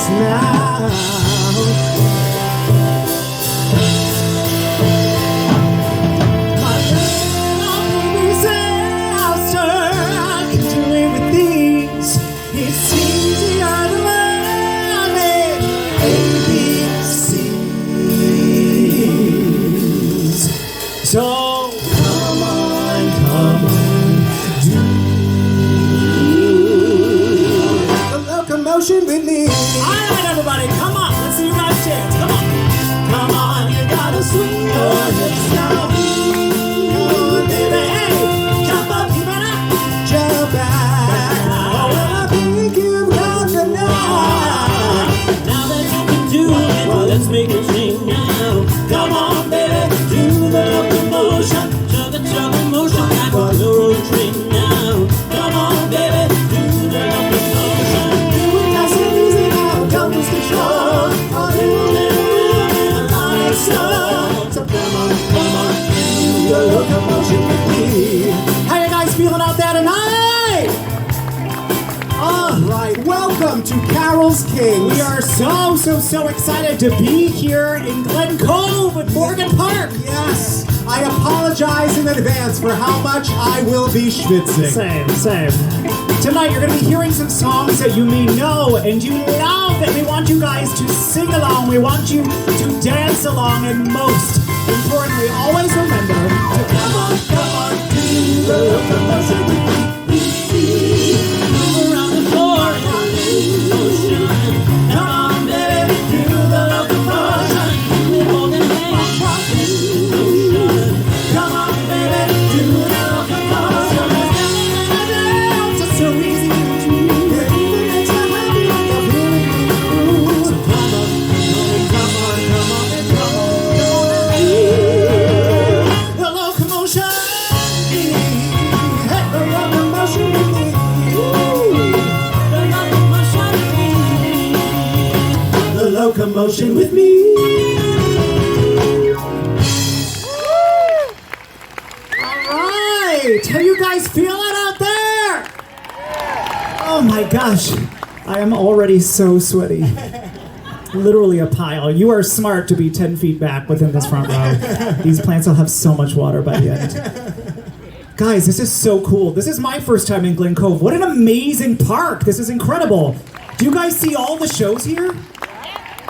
us now. My love disaster, I can do it with these. It's easier to learn it. ABCs. So come on, do the locomotion with me. All right, everybody, come on. Let's see you guys dance. Come on. Come on, you gotta swing your hips now. Ooh, baby, hey, jump up, you better jump back. Oh, I think you've got the night. Now that you can do it, let's make a change now. Come on, baby, do the locomotion. Chugga motion like a railroad train now. Come on, baby, do the locomotion. Do it nice and easy now, don't lose control. All you live like so. So come on, do the locomotion with me. How you guys feeling out there tonight? All right, welcome to Carol's Kings. We are so excited to be here in Glen Cove at Morgan Park. Yes, I apologize in advance for how much I will be schwitzing. Same. Tonight you're going to be hearing some songs that you may know and you love, and we want you guys to sing along. We want you to dance along, and most importantly, always remember to come on, do the locomotion with me. Move around the floor in your motion. Come on, baby, do the locomotion. We're holding hands, motion. Come on, baby, do the locomotion. It's so easy to do. It even makes you happy like a feeling in the room. So come on, and do the locomotion. Hey, the locomotion with me. The locomotion with me. Alright, how you guys feeling out there? Oh my gosh, I am already so sweaty. Literally a pile. You are smart to be 10 feet back within this front row. These plants will have so much water by the end. Guys, this is so cool. This is my first time in Glen Cove. What an amazing park. This is incredible. Do you guys see all the shows here?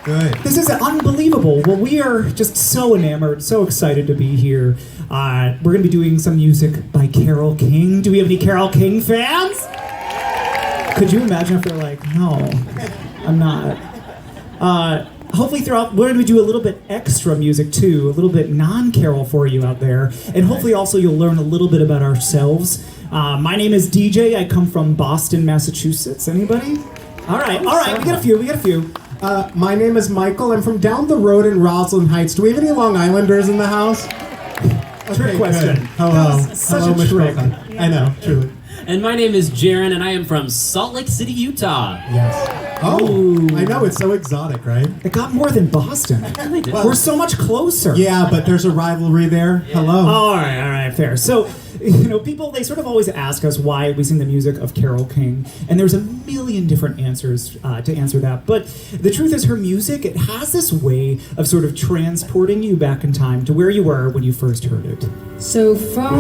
Good. This is unbelievable. Well, we are just so enamored, so excited to be here. We're going to be doing some music by Carole King. Do we have any Carole King fans? Could you imagine if they're like, no, I'm not. Hopefully throughout, we're going to do a little bit extra music too, a little bit non-Carole for you out there. And hopefully also you'll learn a little bit about ourselves. My name is DJ. I come from Boston, Massachusetts. Anybody? All right. We got a few. My name is Michael. I'm from down the road in Roslyn Heights. Do we have any Long Islanders in the house? Trick question. Good. Hello. Such Hello, a trick. I know, truly. And my name is Jaron, and I am from Salt Lake City, Utah. Yes. Oh, Ooh. I know, it's so exotic, right? It got more than Boston. We're so much closer. Yeah, but there's a rivalry there. Hello. All right, fair. So, people, they sort of always ask us why we sing the music of Carole King, and there's a million different answers to answer that. But the truth is, her music, it has this way of sort of transporting you back in time to where you were when you first heard it. So far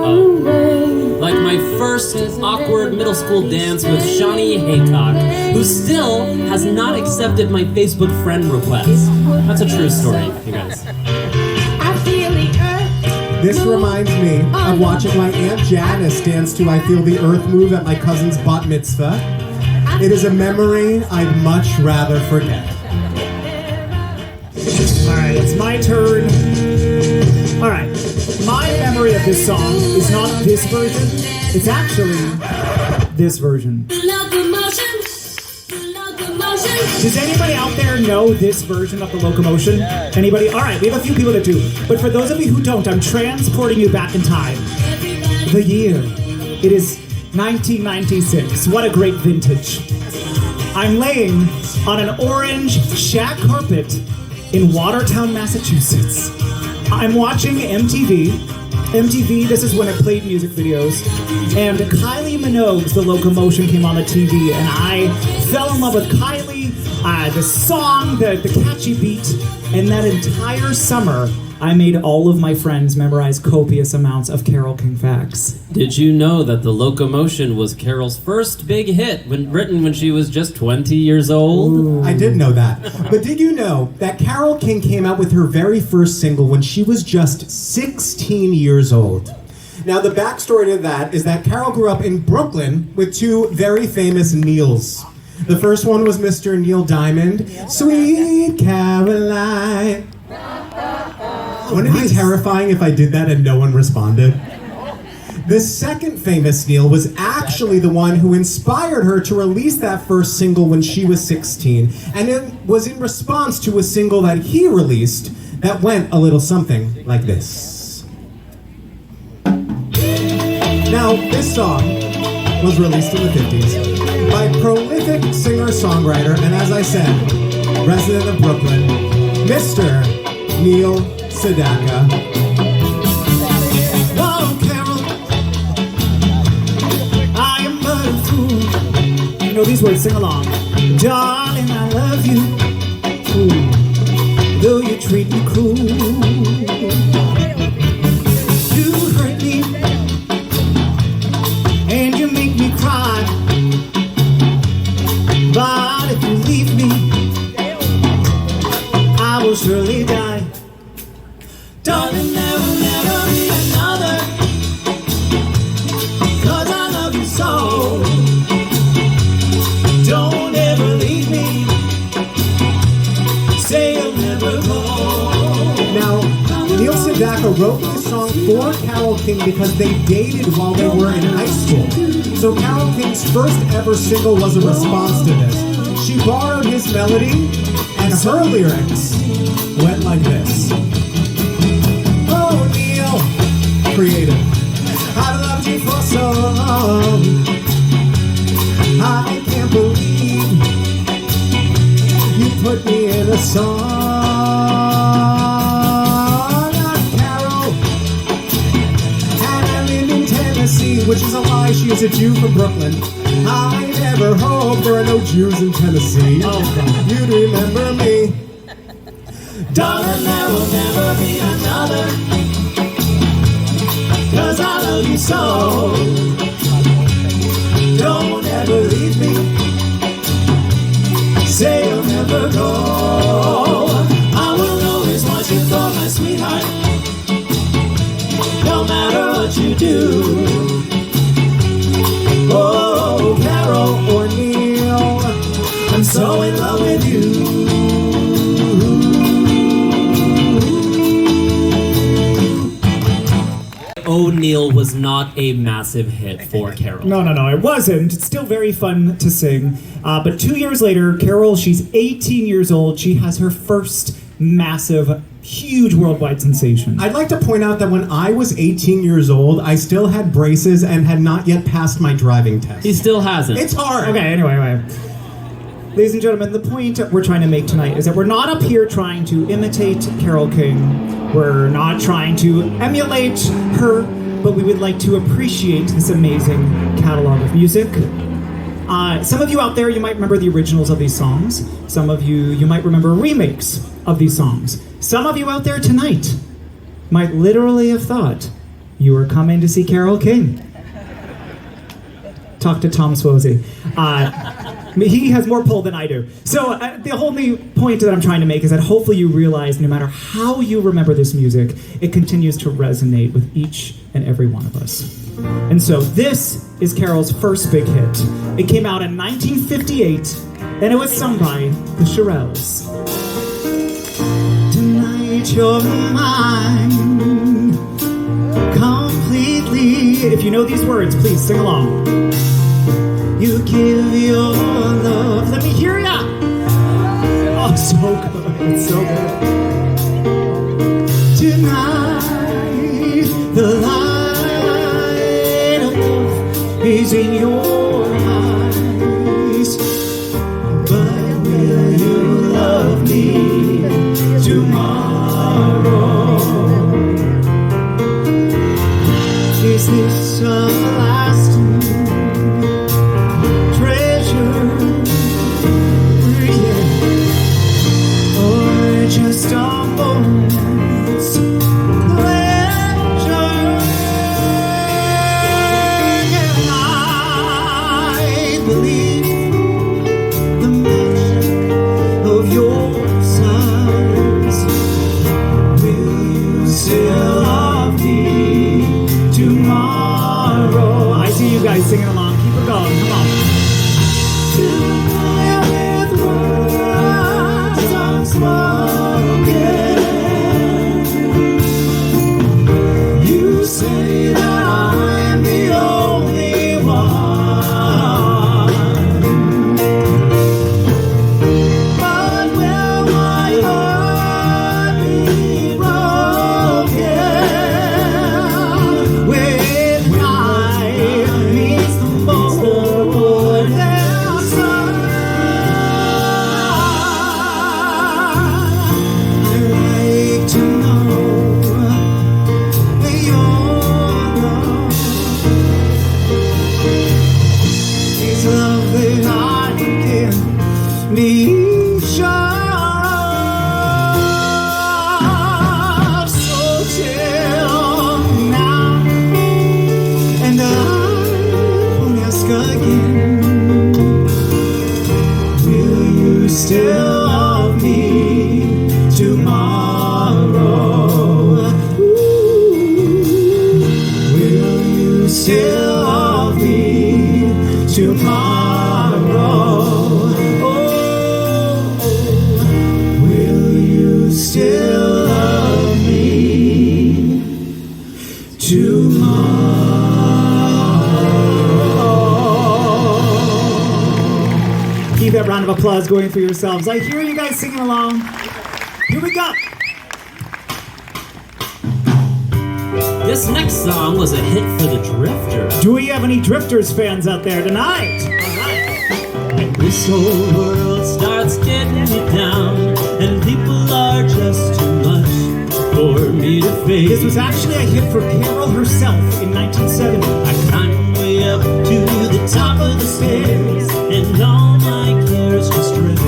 away. Like my first awkward middle school dance with Shawnee Haycock, who still has not accepted my Facebook friend request. That's a true story, you guys. I feel the earth. This reminds me of watching my Aunt Janice dance to I Feel the Earth Move at my cousin's bat mitzvah. It is a memory I'd much rather forget. All right, it's my turn. All right, my memory of this song is not this version. It's actually this version. Does anybody out there know this version of the locomotion? Anybody? All right, we have a few people that do. But for those of you who don't, I'm transporting you back in time. The year. It is 1996. What a great vintage. I'm laying on an orange shag carpet in Watertown, Massachusetts. I'm watching MTV. MTV, this is when it played music videos. And Kylie Minogue's The Locomotion came on the TV, and I fell in love with Kylie melody, the song, the catchy beat, and that entire summer, I made all of my friends memorize copious amounts of Carole King facts. Did you know that The Locomotion was Carole's first big hit written when she was just 20 years old? Ooh. I did know that. But did you know that Carole King came out with her very first single when she was just 16 years old? Now, the backstory to that is that Carole grew up in Brooklyn with two very famous Neils. The first one was Mr. Neil Diamond, Sweet Caroline. Wouldn't it be terrifying if I did that and no one responded? The second famous Neil was actually the one who inspired her to release that first single when she was 16, and it was in response to a single that he released that went a little something like this. Now, this song was released in the 50s by prolific singer-songwriter, and as I said, resident of Brooklyn, Mr. Neil Sedaka. Oh, Carole, I am but a fool. You know these words, sing along. Darling, I love you, ooh, though you treat me cruel. You hurt me, and you make me cry. But if you leave me, I will surely die. Darling, there will never be another, 'cause I love you so. Don't ever leave me, say you'll never go. Now, Neil Sedaka wrote this song for Carole King because they dated while they were in high school. So Carole King's first ever single was a response to this. She borrowed his melody, and her lyrics went like this. Oh, Neil, creative. I've loved you for so long, I can't believe you put me in a song. I'm Carole, and I live in Tennessee, which is a lie, she is a Jew from Brooklyn. I never hoped there are no Jews in Tennessee. You'd remember me. Darling, there will never be another, 'cause I love you so. Don't ever leave me, say you'll never go. I will always want you for my sweetheart, no matter what you do. Oh, Carole or Neil, I'm so in love with you. ONeal was not a massive hit for Carole. No, it wasn't. It's still very fun to sing. But 2 years later, Carole, she's 18 years old. She has her first massive, huge worldwide sensation. I'd like to point out that when I was 18 years old, I still had braces and had not yet passed my driving test. He still hasn't. It's hard. Okay, anyway. Ladies and gentlemen, the point we're trying to make tonight is that we're not up here trying to imitate Carole King. We're not trying to emulate her, but we would like to appreciate this amazing catalog of music. Some of you out there, you might remember the originals of these songs. Some of you might remember remakes of these songs. Some of you out there tonight might literally have thought you were coming to see Carole King. Talk to Tom Swosey. He has more pull than I do. So the only point that I'm trying to make is that hopefully you realize no matter how you remember this music, it continues to resonate with each and every one of us. And so this is Carole's first big hit. It came out in 1958, and it was sung by the Shirelles. Tonight you're mine completely. If you know these words, please sing along. You give your love. Let me hear ya. Oh, so good. It's so good. Tonight, the light of love is in your eyes. But will you love me tomorrow? Is this a lasting treasure? singing along. Keep it going. Come on. With words unspoken, you say that I'm the only one, but will my heart be broken when night meets the morning sun? I'd like to know that you're love. It's love that I can be sure of. So till now, and I won't ask again, will you still love me tomorrow? Will you still love me tomorrow? Will you still love me tomorrow? Keep that round of applause going for yourselves. I hear you guys singing along. Here we go. This next song was a hit for the Drifters. Do we have any Drifters fans out there tonight? This whole world starts getting you down, and people are just too much for me to face. This was actually a hit for Carole herself in 1970. I climb way up to the top of the stairs, and all my cares just drift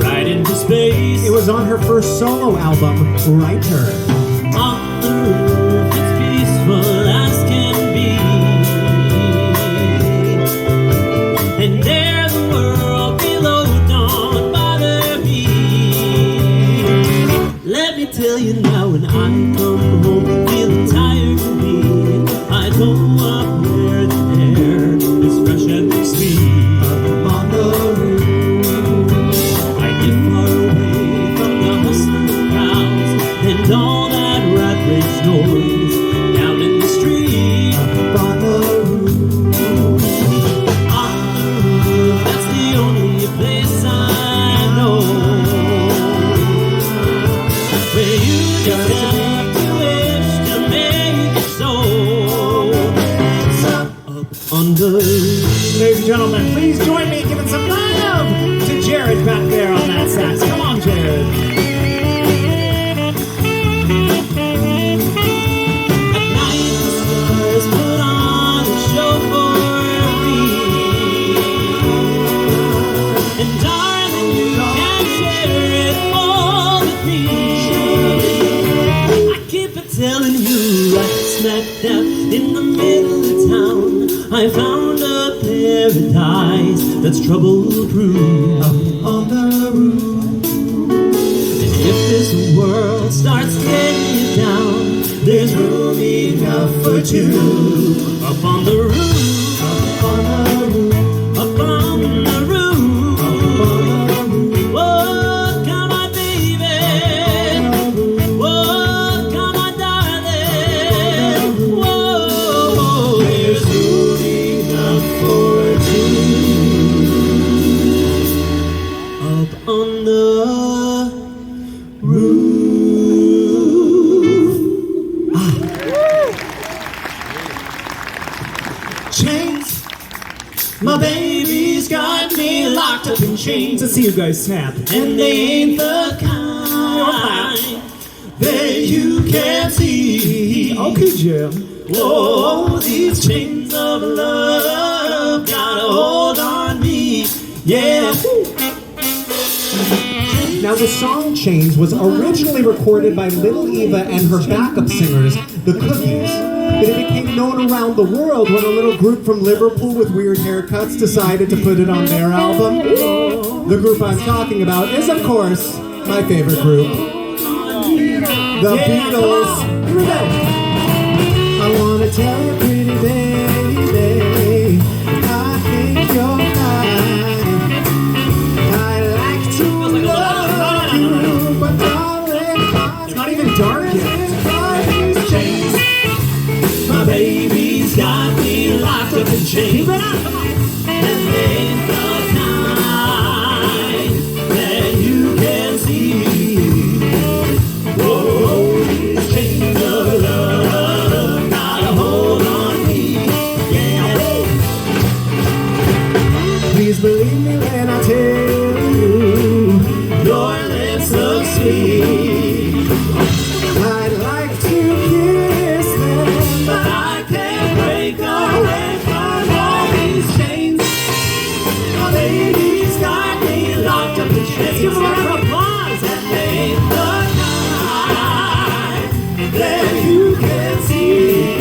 right into space. It was on her first solo album, Right Turn. On the roof, it's peaceful as can be, and there the world below don't bother me. Let me tell you now, when I come home feeling tired of me, I go up where the air is fresh and sweet. Up on the roof, I get far away from the hustling crowds and all that rat race noise down in the street. Up on the roof, On the roof, that's the only place I know where you just have to wish to make it so. Up on the roof. Ladies and gentlemen, please join me in giving some love to Jared back there on that sax. Come on, Jared. At night the stars put on a show for me, and darling, you can share it all with me. I keep it telling you, right smack dab in the middle of town, I found a paradise that's trouble-proof. on the roof, And if this world starts getting you down, there's room enough for two. Up on the roof, on the roof, up on the roof. Whoa, come on, baby. Whoa, come on, darling. Whoa, there's room enough for two. Up on the roof. Chains. My baby's got me locked up in chains. Let's see you guys snap. And they ain't the kind that you can see. Okay, Jim. Whoa, these chains of love got a hold on me. Yeah. Now, the song Chains was originally recorded by Little Eva and her backup singers, the Cookies. But it became known around the world when a little group from Liverpool with weird haircuts decided to put it on their album. The group I'm talking about is, of course, my favorite group, the Beatles. Here we go. I wanna tell you, pretty baby, baby's got me locked up in chains. And ain't the time that you can see. Whoa, these chains of love got a hold on me. Yeah. Please believe me when I tell you, Your lips look sweet, I'd like to kiss them, but I can't break away from all these chains. My baby's got me locked up in chains. Give a round of applause. And ain't the time that you can see.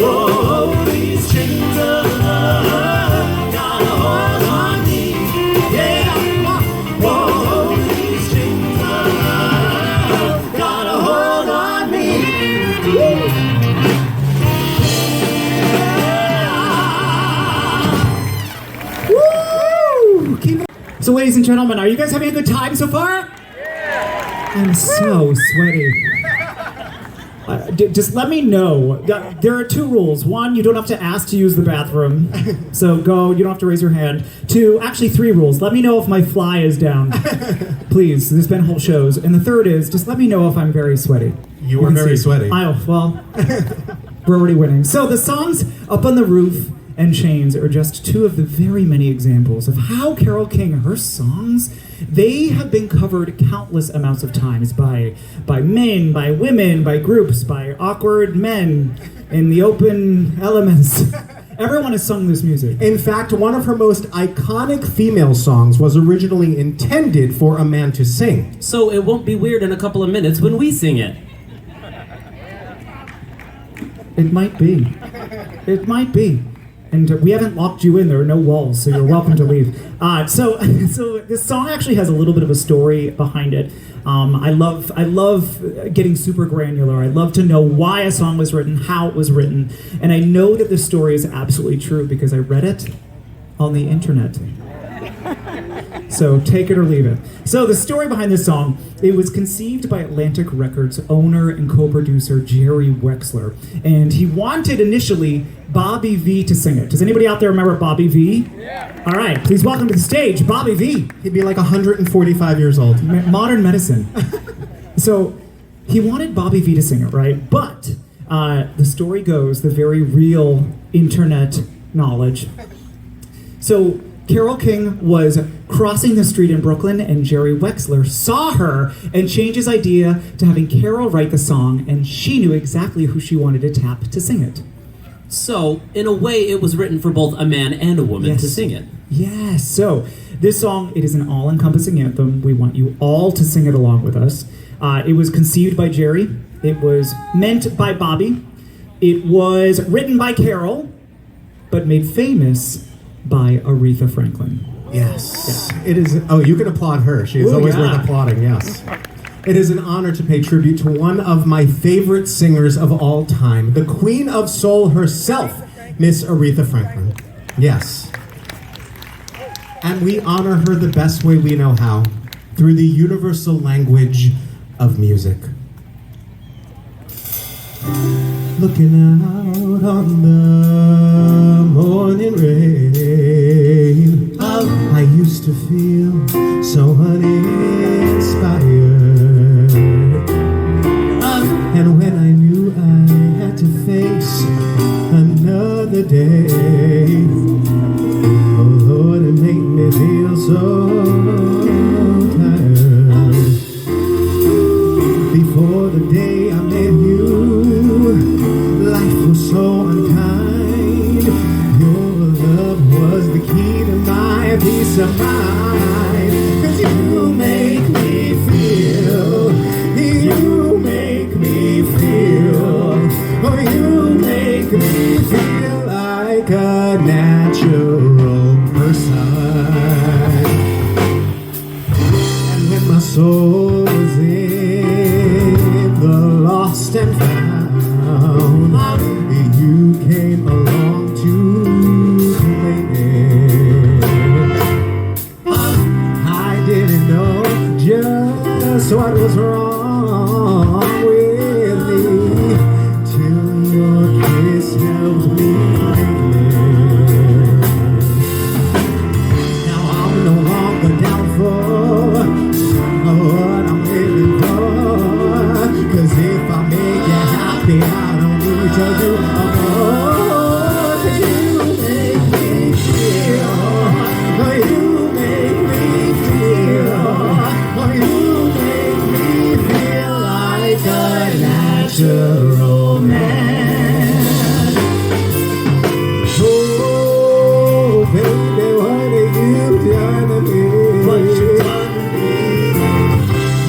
Oh, these chains of love got a hold on me. Yeah. Oh, these chains of love got a hold on me. Woo! Keep it. So, ladies and gentlemen, are you guys having a good time so far? I'm so sweaty. Just let me know. There are 2 rules. 1, you don't have to ask to use the bathroom. So go, you don't have to raise your hand. 2, actually 3 rules. Let me know if my fly is down. Please, there's been whole shows. And the 3rd is, just let me know if I'm very sweaty. You were can very see. sweaty. Oh, well, we're already winning. So the songs Up on the Roof and Chains are just 2 of the very many examples of how Carole King, her songs, they have been covered countless amounts of times by men, by women, by groups, by awkward men in the open elements. Everyone has sung this music. In fact, one of her most iconic female songs was originally intended for a man to sing. So it won't be weird in a couple of minutes when we sing it. It might be. It might be. And we haven't locked you in. There are no walls, so you're welcome to leave. So this song actually has a little bit of a story behind it. I love getting super granular. I love to know why a song was written, how it was written, and I know that this story is absolutely true because I read it on the internet. So take it or leave it. So the story behind this song, it was conceived by Atlantic Records owner and co-producer Jerry Wexler. And he wanted initially Bobby V to sing it. Does anybody out there remember Bobby V? Yeah. All right, please welcome to the stage, Bobby V. He'd be like 145 years old. Modern medicine. So he wanted Bobby V to sing it, right? But the story goes, the very real internet knowledge. So Carole King was crossing the street in Brooklyn, and Jerry Wexler saw her and changed his idea to having Carole write the song, and she knew exactly who she wanted to tap to sing it. So, in a way, it was written for both a man and a woman to sing it. Yes. So, this song, it is an all-encompassing anthem. We want you all to sing it along with us. It was conceived by Jerry. It was meant by Bobby. It was written by Carole, but made famous by Aretha Franklin. Yes. It is. Oh, you can applaud her. She is always worth applauding, yes. It is an honor to pay tribute to one of my favorite singers of all time, the Queen of Soul herself, Miss Aretha Franklin. Yes. And we honor her the best way we know how, through the universal language of music. Looking out on the morning rain, I used to feel so uninspired. And when I knew I had to face another day, oh Lord, it made me feel so tired. Before the day I met you, life was so unkind. Your love was the key to my peace of mind. 'Cause you make me feel, you make me feel, oh, you make me feel like a natural person. And when my soul was in the lost and found, you came along to claim it. I didn't know just what was wrong with me till your don't need to do more. 'Cause you make me feel. You make me feel. You make me feel like a natural man. Oh, baby, what have you done to me? What you done to me?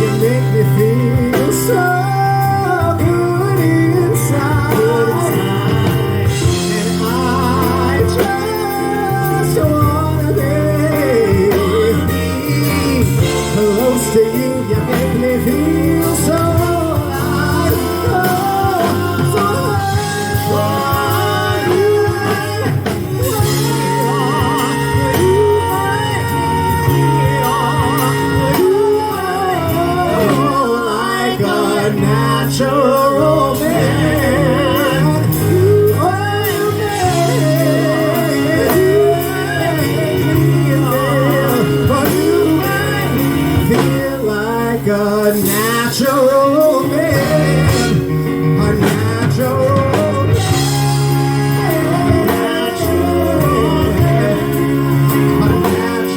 You make me feel so good inside. And I just wanna be close to you. You make me feel so alive. Oh, so like a natural man. You feel like a natural man. A natural man. A natural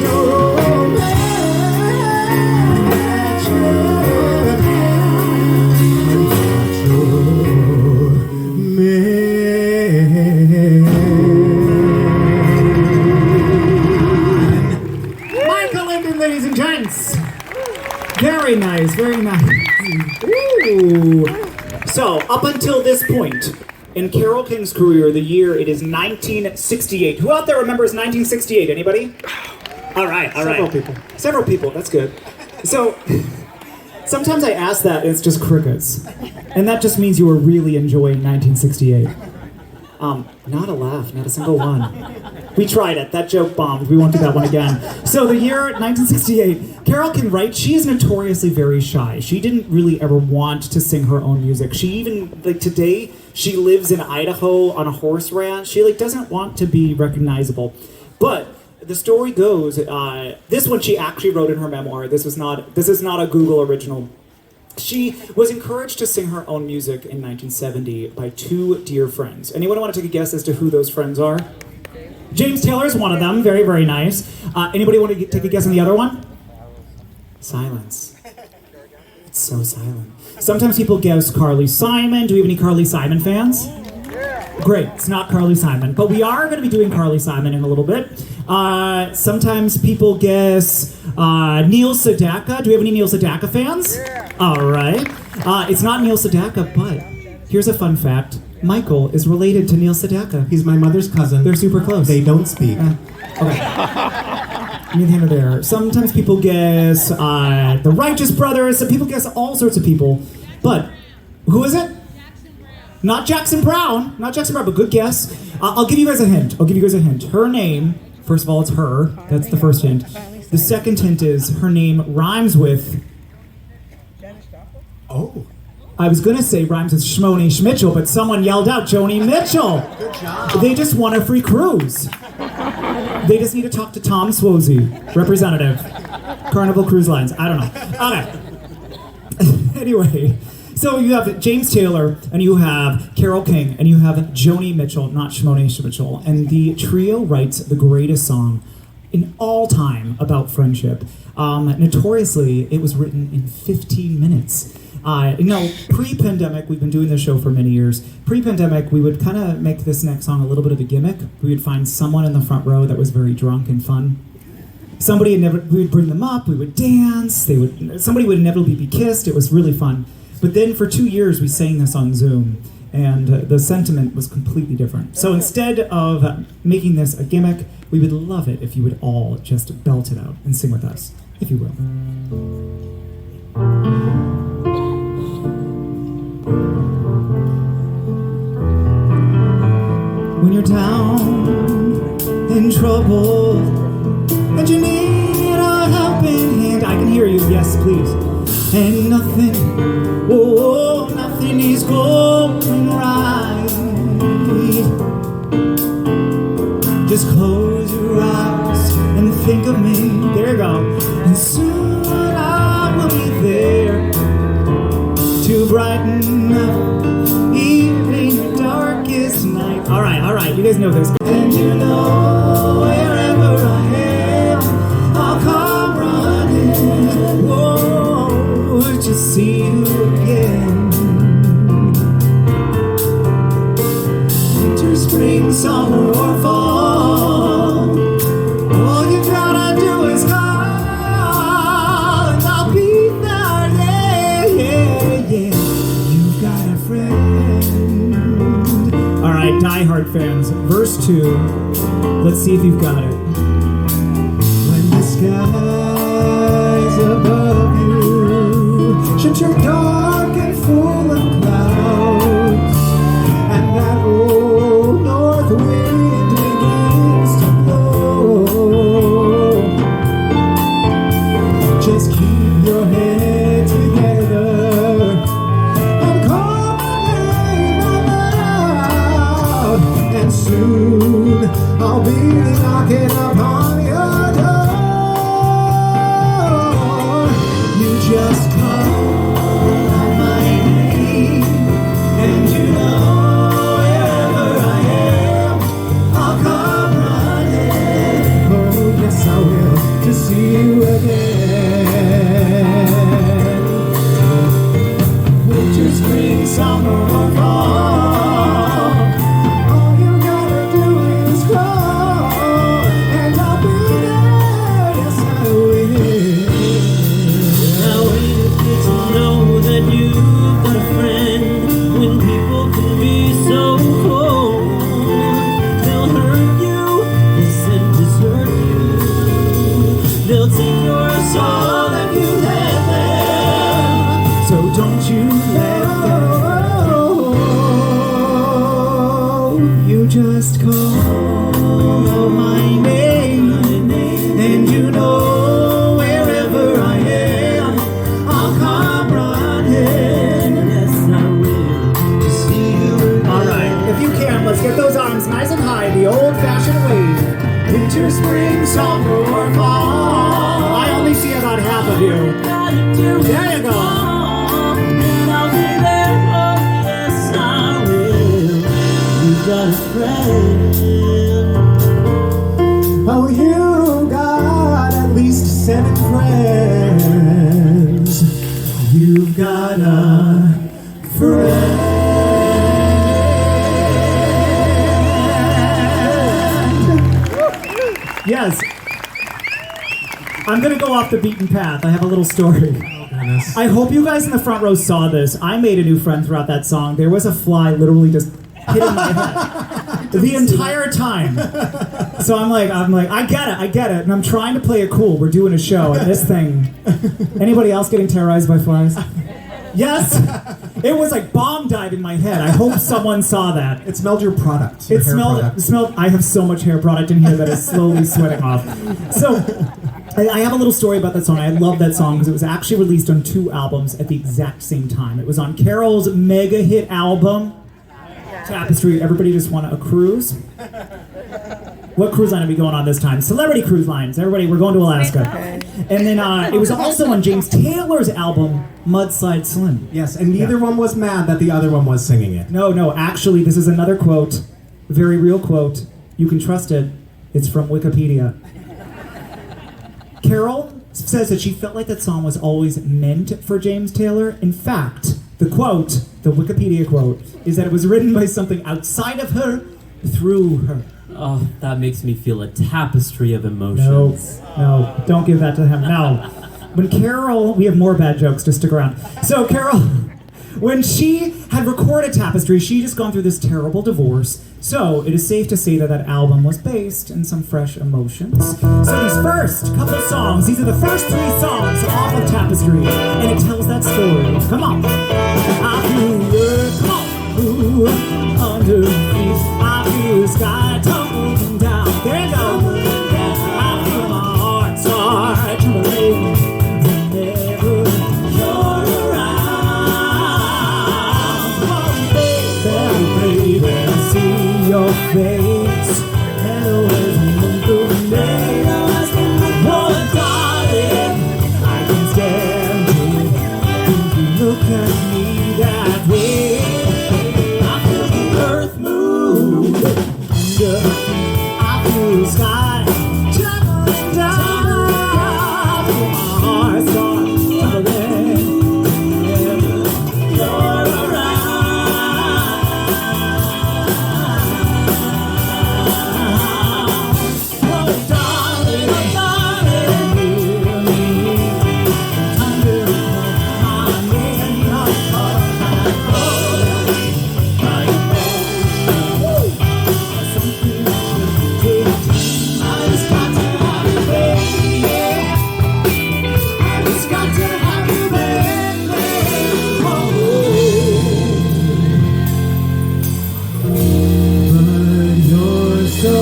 Michael Linden, ladies and gents. Very nice, very nice. Ooh. So, up until this point in Carole King's career, the year it is 1968. Who out there remembers 1968? Anybody? All right. Several people, that's good. So, sometimes I ask that and it's just crickets. And that just means you were really enjoying 1968. Not a laugh, not a single one. We tried it. That joke bombed. We won't do that one again. So the year 1968, Carole King, right? She is notoriously very shy. She didn't really ever want to sing her own music. She even, like today, she lives in Idaho on a horse ranch. She doesn't want to be recognizable. But the story goes, this one she actually wrote in her memoir. This is not a Google original. She was encouraged to sing her own music in 1970 by two dear friends. Anyone want to take a guess as to who those friends are? James Taylor is one of them. Very, very nice. Anybody want to take a guess on the other one? Silence. It's so silent. Sometimes people guess Carly Simon. Do we have any Carly Simon fans? Great, it's not Carly Simon, but we are going to be doing Carly Simon in a little bit. Sometimes people guess Neil Sedaka. Do we have any Neil Sedaka fans? All right. It's not Neil Sedaka, but here's a fun fact. Michael is related to Neil Sedaka. He's my mother's cousin. They're super close. They don't speak. Okay. Neither there. Sometimes people guess the Righteous Brothers. Some people guess all sorts of people. But who is it? Not Jackson Brown. Not Jackson Brown, but good guess. I'll give you guys a hint. Her name, first of all, it's her. That's the first hint. The second hint is her name rhymes with... Oh. I was going to say rhymes with Shmoni Schmitchell, but someone yelled out Joni Mitchell. Good job. They just won a free cruise. They just need to talk to Tom Swosey, representative. Carnival Cruise Lines. I don't know. Okay. Anyway, so you have James Taylor, and you have Carole King, and you have Joni Mitchell, not Shmoni Schmitchell. And the trio writes the greatest song in all time about friendship. Notoriously, it was written in 15 minutes. Pre-pandemic, we've been doing this show for many years. Pre-pandemic, we would kind of make this next song a little bit of a gimmick. We would find someone in the front row that was very drunk and fun. We would bring them up, we would dance, somebody would inevitably be kissed. It was really fun. But then for 2 years, we sang this on Zoom, and the sentiment was completely different. So instead of making this a gimmick, we would love it if you would all just belt it out and sing with us, if you will. When you're down in trouble and you need a helping hand, I can hear you, yes please. And nothing is going right. Just close your eyes and think of me. There you go. And soon I will be there to brighten up even guys know this. And you know wherever I am, I'll come running. Whoa, to see you again. Winter, spring, summer, or fall, all you gotta do is call, and I'll be there. Yeah, yeah, yeah. You've got a friend. All right, Die Hard fans, verse 2. Let's see if you've got it. When the skies above you should turn dark and full of clouds, and that old north wind begins to blow, just keep your head together and call my name out loud, and soon I'll be knocking upon your door. You just call my name, and you know wherever I am, I'll come running. Oh, yes, I will, to see you again. Winter, spring, summer, or fall, all you gotta do is call, and I'll be there. Yes, I will. How ain't it good to know that you've got a friend when people can be so cold? They'll hurt you, yes, and desert you. They'll take your soul if you let them. So don't you let You just call my name, and you know wherever I am, I'll come running. Yes, I will to see you. All right, if you can, let's get those arms nice and high, the old-fashioned way. Winter, spring, summer, or fall, I only see about half of you. There you go. And I'll be there. Oh, yes, I will. You've got a friend. oh, you got at least 7 friends. You've got a friend. Yes. I'm gonna go off the beaten path. I have a little story. I hope you guys in the front row saw this. I made a new friend throughout that song. There was a fly literally just hitting my head the entire time. So I'm like, I get it. And I'm trying to play it cool. We're doing a show, and this thing. Anybody else getting terrorized by flies? Yes. It was like bomb diving my head. I hope someone saw that. It smelled your product. Your It hair smelled. product. It smelled. I have so much hair product in here that is slowly sweating off. So, I have a little story about that song. I love that song because it was actually released on 2 albums at the exact same time. It was on Carole's mega hit album, Tapestry. Everybody Just Want a Cruise. What cruise line are we going on this time? Celebrity Cruise Lines. Everybody, we're going to Alaska. And then it was also on James Taylor's album, Mudslide Slim. Yes, and neither one was mad that the other one was singing it. No, actually, this is another quote, very real quote. You can trust it. It's from Wikipedia. Carole says that she felt like that song was always meant for James Taylor. In fact, the quote, the Wikipedia quote, is that it was written by something outside of her, through her. Oh, that makes me feel a tapestry of emotions. No, don't give that to him. No. When Carole, we have more bad jokes, just stick around. So Carole, when she had recorded Tapestry, she just gone through this terrible divorce. So it is safe to say that that album was based in some fresh emotions. So these first couple songs, these are the first 3 songs off of Tapestry, and it tells that story. Come on. I feel the come on. Ooh, underneath, I feel the sky tumbling down. There you go. I feel my heart start trembling whenever you're around. Oh, baby, see your face. Hello, the name. Oh, darling, I can stand it when you look at me that way. I feel the earth move. future. I feel the sky tumbling down. Feel my heart start tumbling. You're around. Oh, darling, hear me. Under my name, I just got to have you, baby, yeah. I just got to have you, baby. Oh. But you're so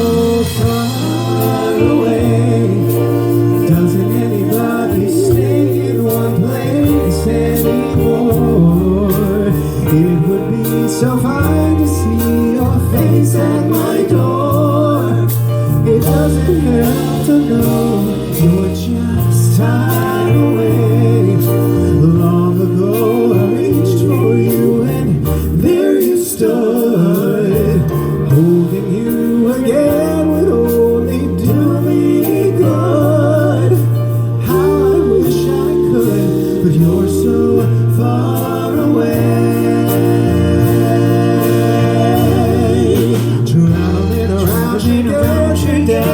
far away. Doesn't anybody stay in one place anymore? It would be so fine to see your face at my door. It doesn't help to know you're just tired away. Long ago I reached for you and there you stood. Holding you again would only do me good. How I wish I could, but you're so far away. Traveling around your day.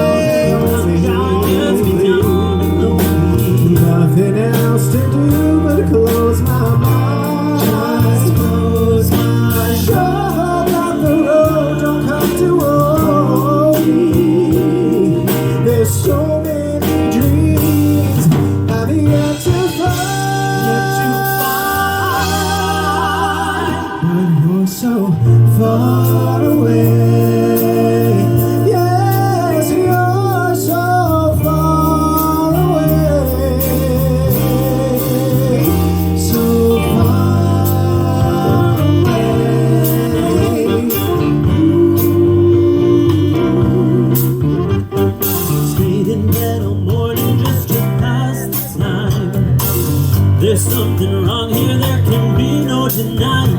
Nothing else to do but close my eyes. Just close my eyes. Shovel down the road, don't come to hold me. There's so many dreams I've yet to find. But you're so far away. Yes, you're so far away. So far away. Stayed in bed all morning just to pass the time. There's something wrong here, there can be no denying.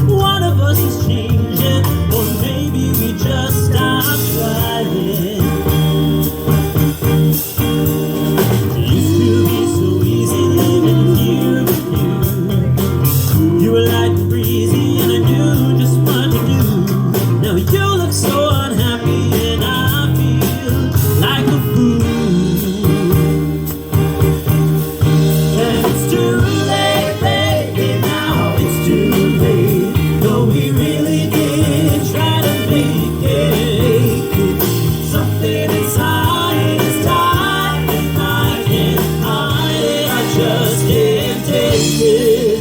One of us is changing, or maybe we just stopped trying. It used to be so easy living here with you. You were light and breezy and I knew just what to do. Now you look so unhappy and I feel like a fool. And it's too late, baby, now it's too late. Though we really did try to make it. Something inside is dying and I can't hide it. I just can't take it.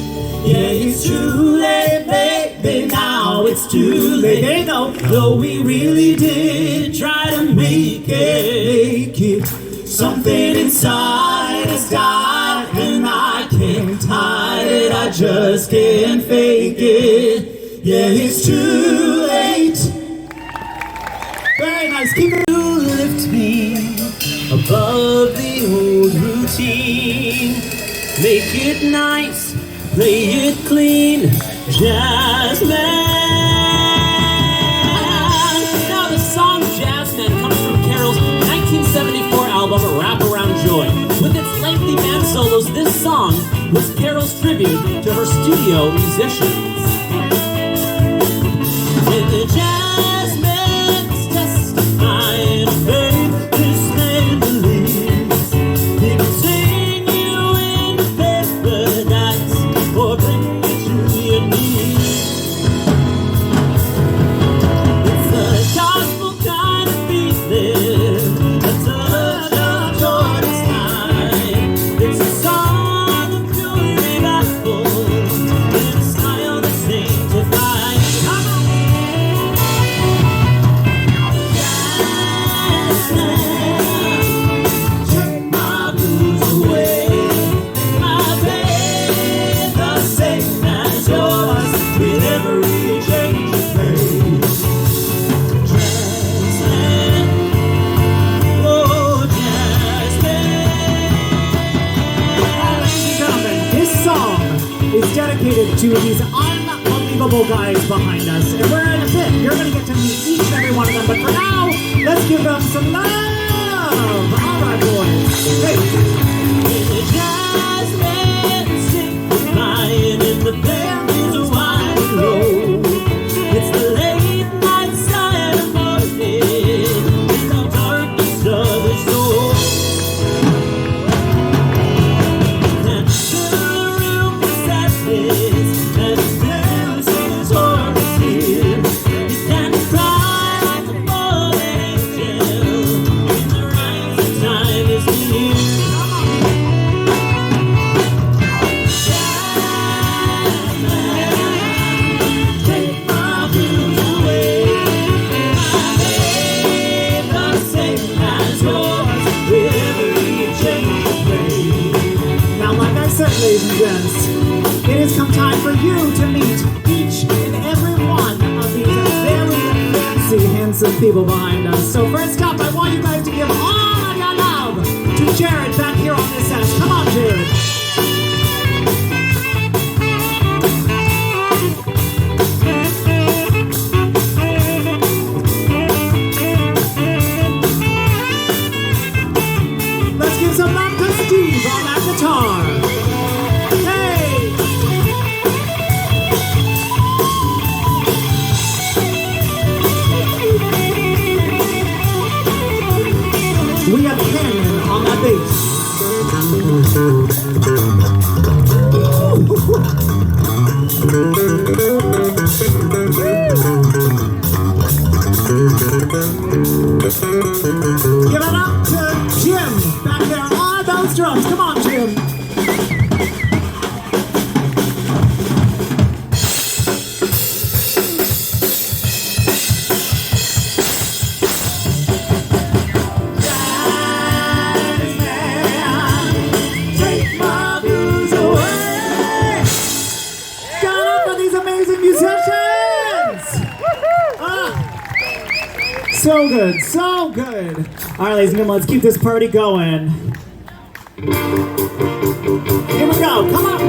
Yeah, it's too late, baby, now it's too late. They know. Though we really did try to make it. Something inside has died and I can't hide it. I just can't fake it. Yeah, it's too late. Very nice. Keep it. You lift me above the old routine. Make it nice, play it clean, Jazzman. Now the song Jazzman comes from Carole's 1974 album Wraparound Joy. With its lengthy band solos, this song was Carole's tribute to her studio musicians. With the Jazzman's testifying faith, this man believes he can sing you into paradise or bring you to your knees. It's the gospel kind of feeling, a touch of joy this time. It's a song of pure revival, with a smile that sanctifies. Come on. Take my blues away, my pain the same as yours, with every change of pace. Jazzman, oh Jazzman. Ladies and gentlemen, this song is dedicated to these unbelievable guys behind us. And we're in a bit. You're going to get to meet each and every one of them. But Let's give them some love. All right, boys. Hey. The jazzman sing, lying in the bed is a wide and low. It's the late night side of morning, in the darkness of his soul. And the room is sadness, and his parents in his heart is here. He can't cry like a fallen angel, in the rising time is near. Now, like I said, ladies and gents, it has come time for you to meet each and every one of these very fancy, handsome people behind us. So first up, I want you guys to give all your love to Jared back here on this end. Come on, Jared. Let's give some love to Steve on that guitar. Hey! We have Ken on that bass. Give it up to Jim back there on those drums. Come on, Jim. Take my blues away. Got up for these amazing musicians. So good, so good. All right, ladies and gentlemen, let's keep this party going. Here we go, come on.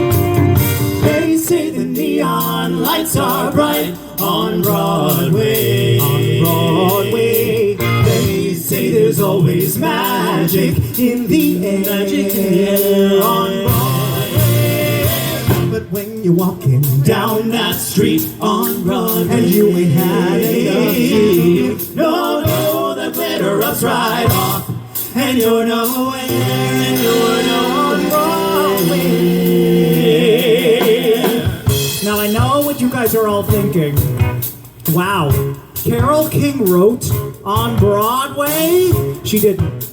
They say the neon lights are bright on Broadway. On Broadway. They say there's always magic in the air. Magic in the air on Broadway. But when you're walking down that street on Broadway and you ain't had enough, no, the glitter rubs right off, and you're nowhere, and you're on Broadway. Now I know what you guys are all thinking. Wow, Carole King wrote on Broadway? She didn't.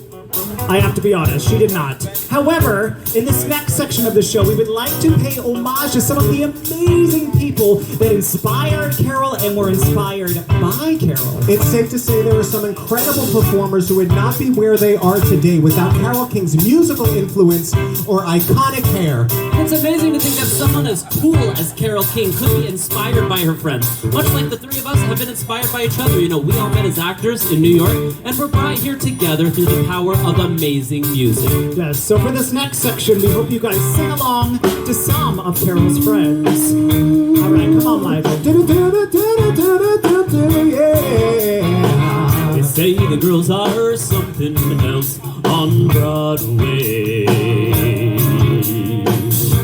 I have to be honest, she did not. However, in this next section of the show, we would like to pay homage to some of the amazing people that inspired Carole and were inspired by Carole. It's safe to say there are some incredible performers who would not be where they are today without Carole King's musical influence or iconic hair. It's amazing to think that someone as cool as Carole King could be inspired by her friends. Much like the three of us have been inspired by each other. You know, we all met as actors in New York, and we're brought here together through the power of amazing music. Yes, so for this next section, we hope you guys sing along to some of Carole's friends. All right, come on, Michael. They say the girls are something else on Broadway,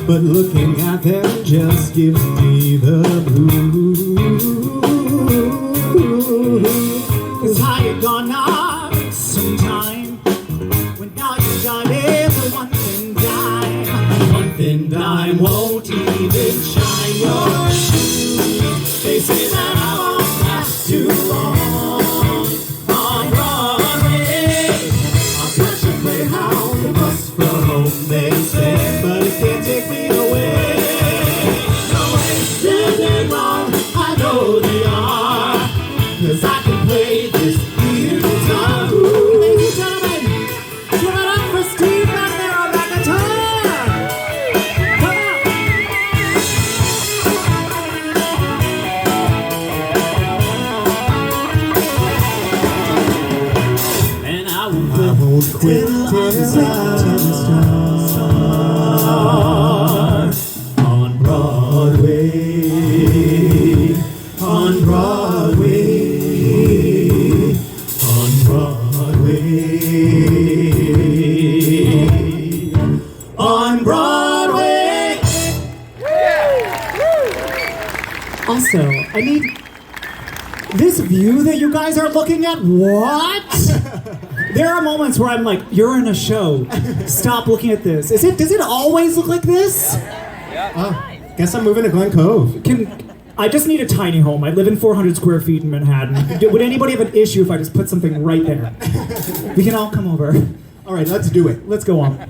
But looking at them just gives me the blues. 'Cause how you gonna sometime when all you got is a one-thin dime? One-thin dime won't even shine your shoes. They say that I won't last too long on Broadway. I'll catch a greyhound, the bus from home, they say, but it can't take me away. No way, they're wrong, I know they are, 'cause I can play this guitar. Ladies and gentlemen, give it up for Steve back there on that guitar. Come on. And I I won't quit till I'm on Broadway, on Broadway, on Broadway. This view that you guys are looking at, what? There are moments where I'm like, you're in a show. Stop looking at this. Does it always look like this? Guess I'm moving to Glen Cove. I just need a tiny home. I live in 400 square feet in Manhattan. Would anybody have an issue if I just put something right there? We can all come over. All right, let's do it. Let's go on.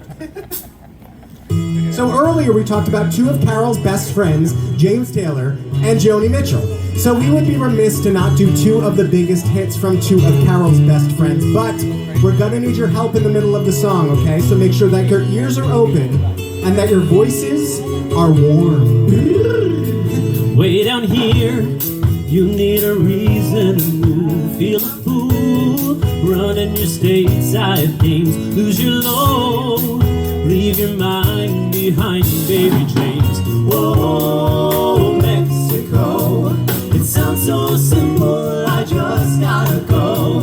So earlier we talked about two of Carole's best friends, James Taylor and Joni Mitchell. So we would be remiss to not do two of the biggest hits from two of Carole's best friends, but we're gonna need your help in the middle of the song, okay? So make sure that your ears are open and that your voices are warm. Way down here, you need a reason to move. Feel a fool, running your stateside things. Lose your low, leave your mind behind, baby James. Whoa, Mexico, it sounds so simple, I just gotta go.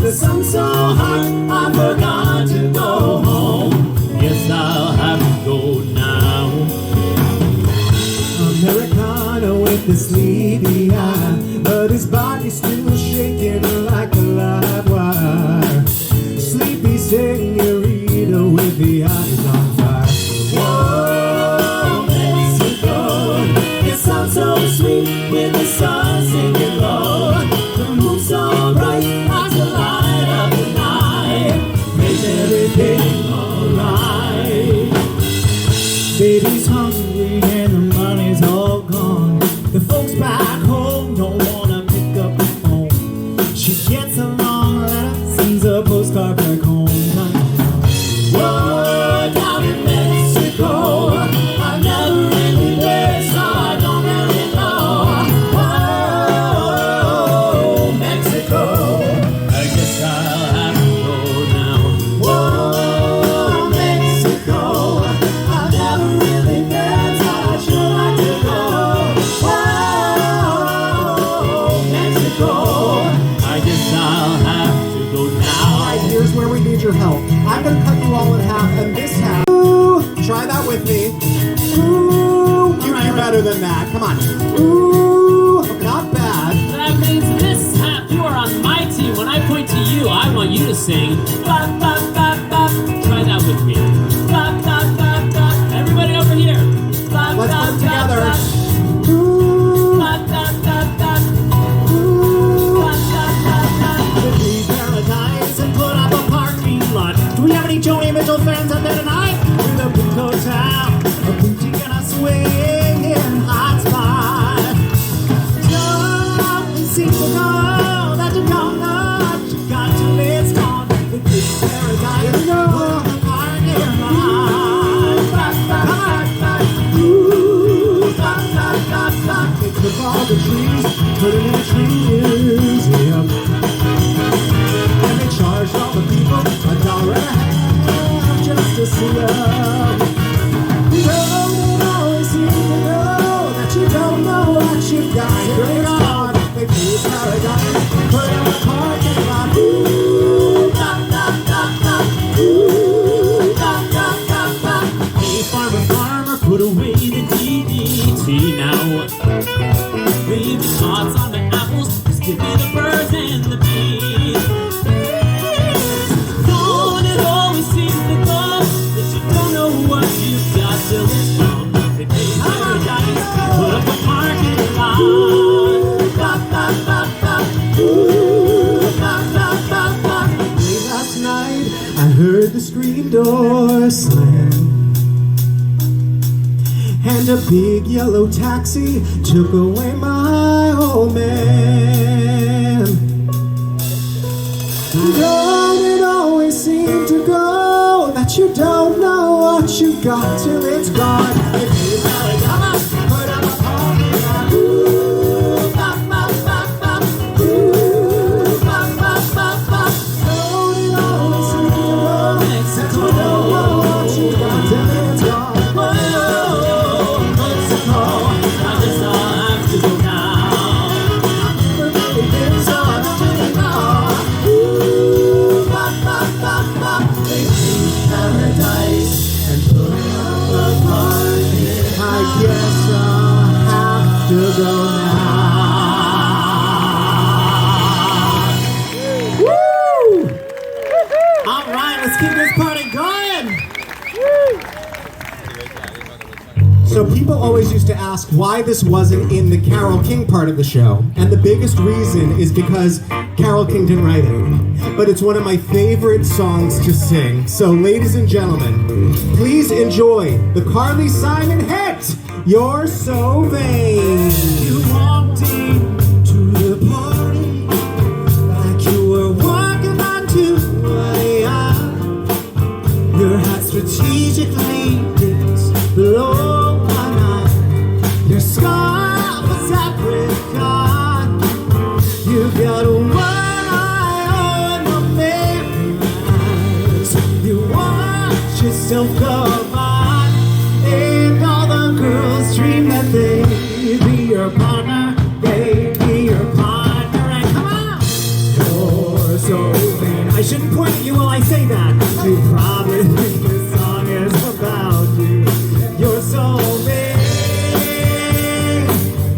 The sun's so hot, I forgot to go home. Yes, I'll have to go now. Americana with the sleepy eye, but his body's still shaking like a live wire. Sleepy senorita with the eyes on fire. Whoa, Mexico, it sounds so sweet with the sun sinking low. The moon's so bright, as the light of the night makes everything alright. Baby's hungry and the money's all gone. The folks back home don't wanna pick up the phone. She gets a long letter, sends a postcard back home. Whoa, down in Mexico, I've never really been, so I don't really know. Whoa, Mexico, I guess I'll have to go now. Whoa, Mexico, I've never really been, so I should like to go. Whoa, Mexico, I guess I'll have to go now. Alright, here's where we need your help. I'm gonna cut you all in half, and this half. Ooh, try that with me. Ooh, you do better than that. Come on. Ooh, not bad. That means this half, you are on my team. When I point to you, I want you to sing. Bop, bop, bop, bop. Try that with me. Bop, bop, bop, bop. Everybody over here. Bop, Let's bop, work bop, together. bop. Ooh, Bop, bop, bop, bop. ooh. Bop, bop, bop, bop. Leave paradise and put up a parking lot. Do we have any Joni Mitchell fans out there tonight? With a big hotel, a boutique and a swinging hot spot. Don't seem to know that you don't know what you got till it's gone. With this paradise, Here we go. put up a parking lot. Come on. Ooh, bop, bop, bop, bop. They took all the trees, put them in a tree museum. And they charged all the people $1.50 just to see them. You don't always seem to know that you don't know what you've got. Here it's gone. They pay paradise, put in a parking lot. Ooh, bop, bop, bop, bop. Ooh, bop, bop, bop, bop. Hey, farmer, farmer, put away the DDT now. Leave the pods on the apples, just give me the birds and the bees. Don't it always seem to go that you don't know what you've got till it's gone. They pay paradise, put up a parking lot. Bop, bop, bop, bop. Ooh, bop, bop, bop, bop. Late last night, I heard the screen door slam, and a big yellow taxi took away my old man. Don't it always seem to go that you don't know what you got till it's gone? If you gotta come, put up a parking lot. Ooh, bop, bop, bop, bop. Ooh, bop, bop, bop, bop. Don't it always seem to go that you don't know what you got till it's gone? Whoa, Mexico, I guess I'll have to go now. Paradise and put up a party. ask why this wasn't in the Carole King part of the show. And the biggest reason is because Carole King didn't write it. But it's one of my favorite songs to sing. So ladies and gentlemen, please enjoy the Carly Simon hit, You're So Vain. You walked into the party like you were walking onto a yacht. Your hat strategically dipped below my eye. Your scarf was apricot. You got one eye on the mirrors. You watch yourself go by, and all the girls dream that they be your partner, they be your partner, and come on! You're so vain. I shouldn't point at you while I say that. You probably think this song is about you. You're so vain.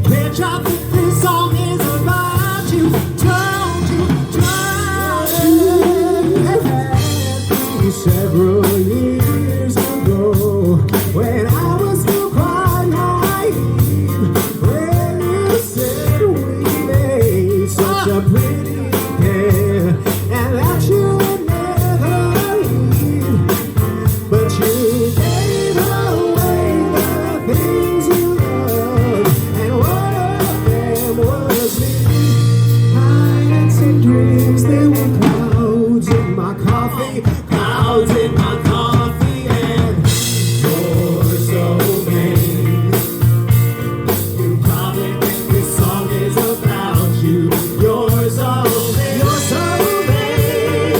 Bitch, I think this song is about you. Don't you? Had me several years ago when I was still quite naive. When you said we made such a pretty pair, and that you would never leave. But you gave away the things you loved, and one of them was me. I had some dreams, there were clouds in my coffee, clouds in my coffee, and you're so vain. You probably think this song is about you. You're so vain. You're so vain.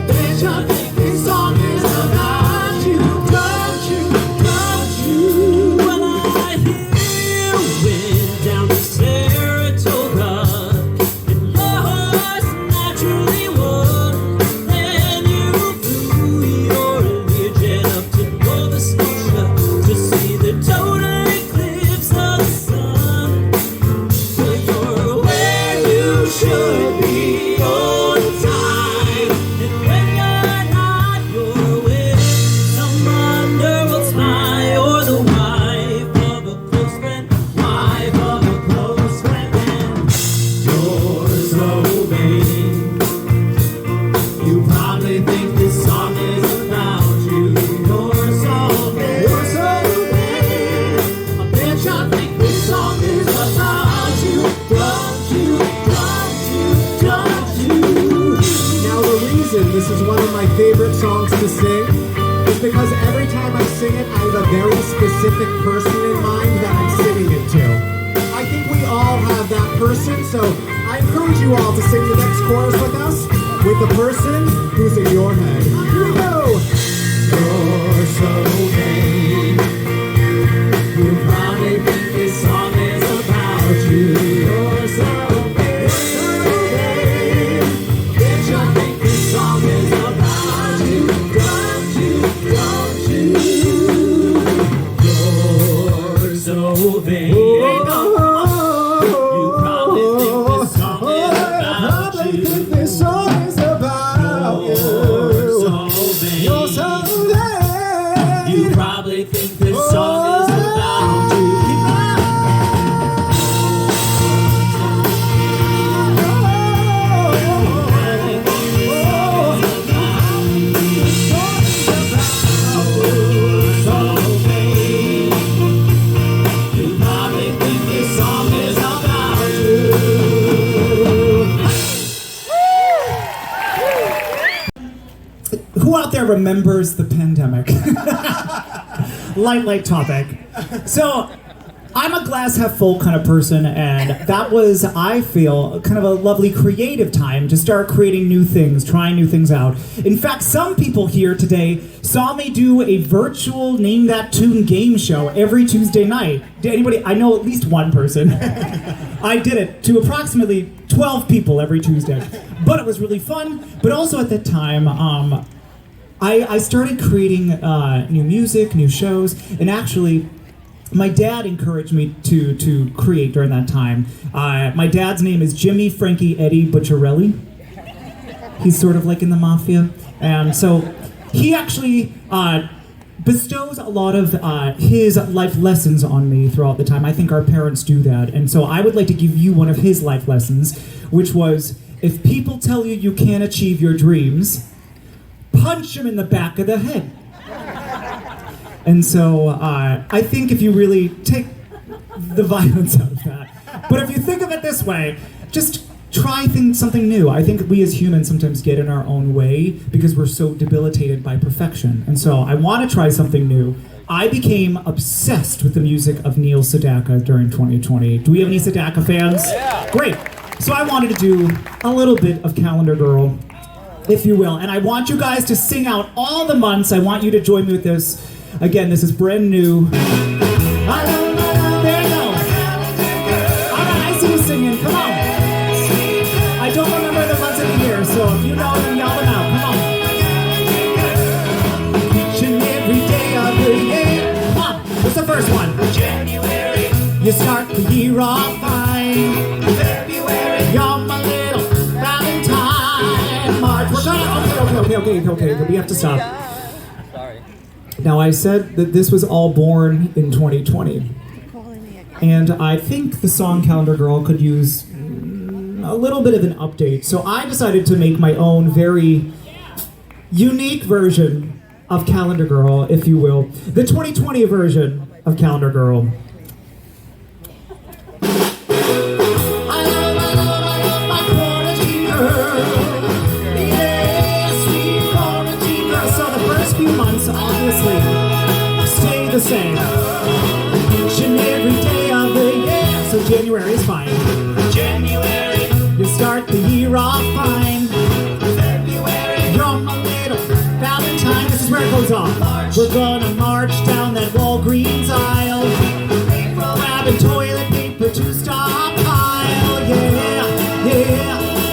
Bitch, I think this song is about you. Don't you? Don't you? When I hear wind down to Saratoga, it lost naturally would. Then you flew your Learjet up to Nova Scotia to see the total eclipse of the sun. But you're where you should be all the time. And when you're not, you're with some underworld spy or the wife of a close friend, wife of a close friend. And you're so vain. You probably think this song is about you. You're so vain. You're so vain. Bitch, I think this song is about you. Don't you? Don't you? Don't you? Now the reason this is one of my favorite songs to sing is because every time I sing it, I have a very specific person in mind that I'm singing it to. I think we all have that person, so I encourage you all to sing the next chorus with us, with the person who's in your head. Here we go! You're so vain. You probably think this song is about you. You're so vain. So vain. Bitch, I think this song is about you. Don't you? Don't you? You're so vain. You probably think this song is about you. This song is about You're so vain. You're so vain. You probably think this song is about you. So vain. You probably think this song is about you. Who out there remembers the pandemic? Light topic. So, I'm a glass half full kind of person, and that was, I feel, kind of a lovely creative time to start creating new things, trying new things out. In fact, some people here today saw me do a virtual Name That Tune game show every Tuesday night. Did anybody? I know at least one person. I did it to approximately 12 people every Tuesday. But it was really fun. But also at that time, I started creating new music, new shows, and actually, my dad encouraged me to create during that time. My dad's name is Jimmy Frankie Eddie Butcherelli. He's sort of like in the mafia. And so he actually bestows a lot of his life lessons on me throughout the time. I think our parents do that. And so I would like to give you one of his life lessons, which was, if people tell you you can't achieve your dreams, punch them in the back of the head. And so I think if you really take the violence out of that, but if you think of it this way, just try something new. I think we as humans sometimes get in our own way because we're so debilitated by perfection. And so I want to try something new. I became obsessed with the music of Neil Sedaka during 2020. Do we have any Sedaka fans? Yeah. Great. So I wanted to do a little bit of Calendar Girl, if you will. And I want you guys to sing out all the months. I want you to join me with this. Again, this is brand new. There you go. All right, I see you singing. Come on. I don't remember the months of the year, so if you know them, yell them out. Come on. Each and every day of the year. Come on. What's the first one? January. You start the year off fine. February. You're my little Valentine. March. We're gonna. Okay. We have to stop. Sorry. Now, I said that this was all born in 2020. And I think the song Calendar Girl could use a little bit of an update. So I decided to make my own very unique version of Calendar Girl, if you will. The 2020 version of Calendar Girl. I love my quarantine girl. Yeah, sweet quarantine girl. So the first few months, obviously, stay the same. Each and every day of the year. So January is fine. January. You start the year off fine. February. You're my little Valentine. This is where it goes on. March. We're gonna march down that Walgreens aisle. April. Grabbing toilet paper to stockpile. Yeah.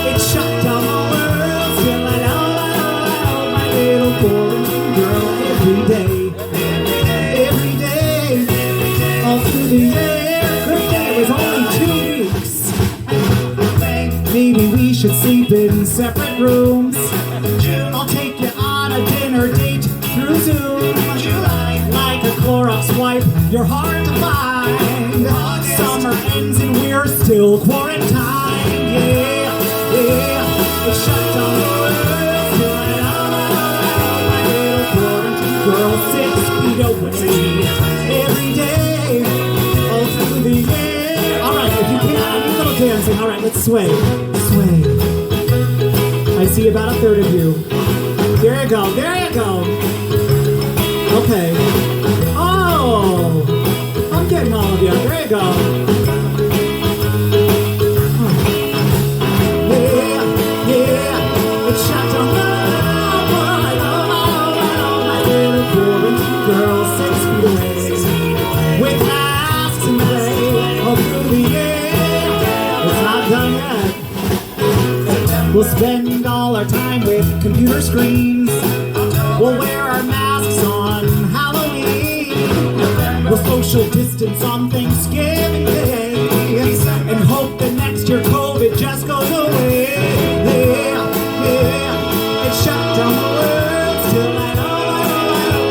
It shut down the world. Still I know my little quarantine girl every day. All through the year. Good thing it was only 2 weeks. Maybe we should sleep in separate rooms. I'll take you on a dinner date through Zoom. Like a Clorox wipe, you're hard to find. Summer ends and we're still quarantined. Yeah. It shut down the world. Still I know my little quarantine girl 6 feet away. Every day, all through the year. All right, if you can't, I need a little dancing. All right, let's sway. I see about a third of you. There you go. Okay. Oh, I'm getting all of you. There you go. Yeah. It's shut down my little quarantine girl 6 feet away. With masks in play all through the year. It's not done yet. We'll spend all our time with computer screens. We'll wear our masks on Halloween. We'll social distance on Thanksgiving Day. And hope that next year COVID just goes away. Yeah. It shut down the world. Still I know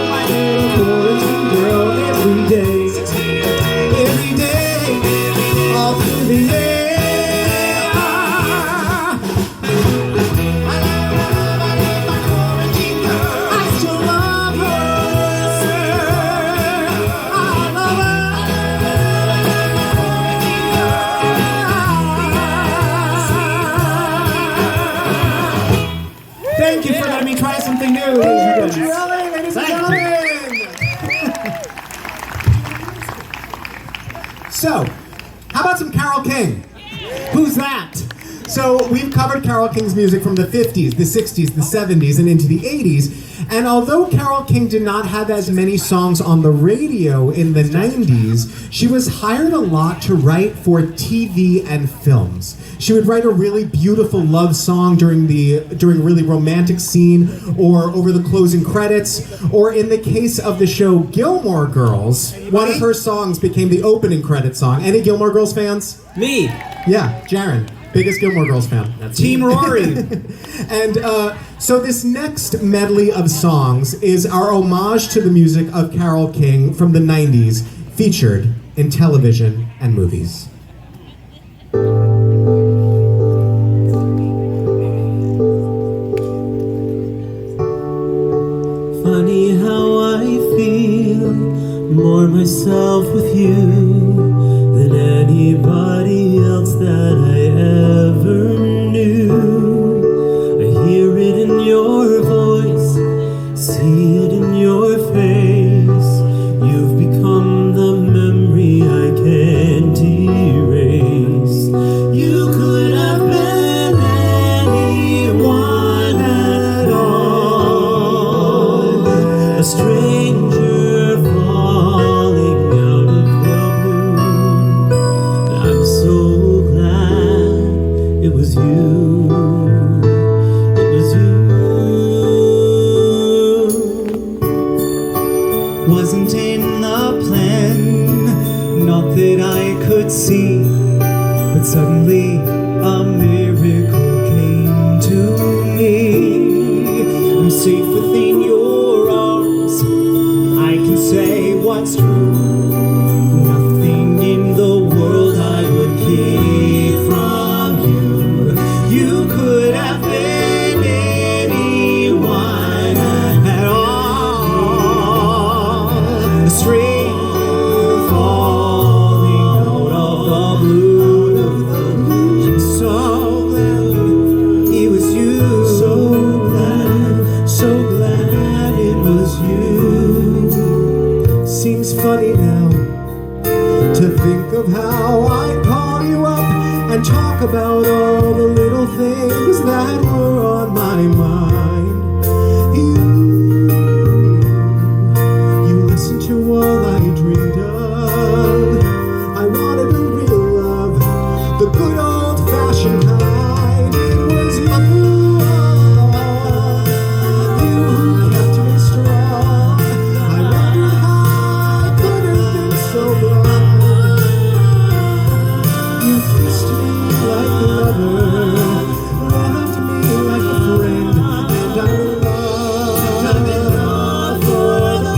my little quarantine girl every day. All through the year. I still love her. I love her. Thank you for letting me try something new, ladies and gentlemen. Ladies and gentlemen. So, how about some Carole King? Who's that? So, we've covered Carole King's music from the 50s, the 60s, the 70s, and into the 80s. And although Carole King did not have as many songs on the radio in the 90s, she was hired a lot to write for TV and films. She would write a really beautiful love song during a really romantic scene, or over the closing credits, or in the case of the show Gilmore Girls, one of her songs became the opening credit song. Any Gilmore Girls fans? Me. Yeah, Jaren. Biggest Gilmore Girls fan. Team Rory. And so this next medley of songs is our homage to the music of Carole King from the 90s, featured in television and movies. Funny how I feel more myself with you than anybody else that I ever knew. I hear it in your voice, see it in your face. You've become the memory I can't erase. You could have been anyone at all, a stranger falling out of the blue. I'm so glad it was you. It was you. Wasn't in the plan, not that I could see, but suddenly a miracle came to me. I'm safe within your arms, I can say what's true. Nothing in the world I would keep from you. You could have been anyone at all. A stranger falling out of the blue. I'm so glad it was you. So glad it was you. Seems funny now to think of how I call you up and talk about all the little things that were on my mind. You listened to all I dreamed of. I wanted a real love, the good old-fashioned kind. It was you who kept me strong. I wonder how I could have been so blind. You kissed me like a lover, loved me like a friend, and I'm in love for the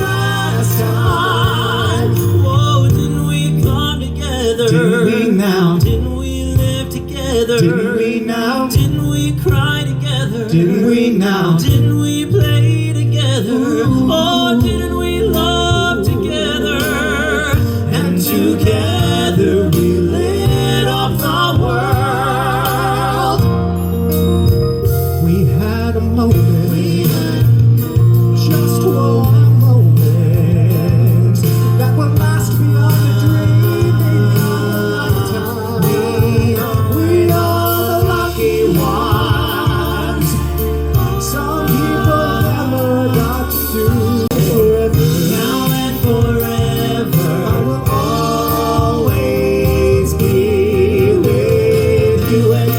last time. Whoa, didn't we come together? Didn't we now? Didn't we live together? Didn't we now? Didn't we cry together? Didn't we now? Didn't we play together? Oh, didn't we love together? And together we lit up the world. We had a moment, just one moment, that will last beyond the dreaming of a lifetime. We are the lucky ones. Some people never got to do forever. Now and forever, I will always be with you, and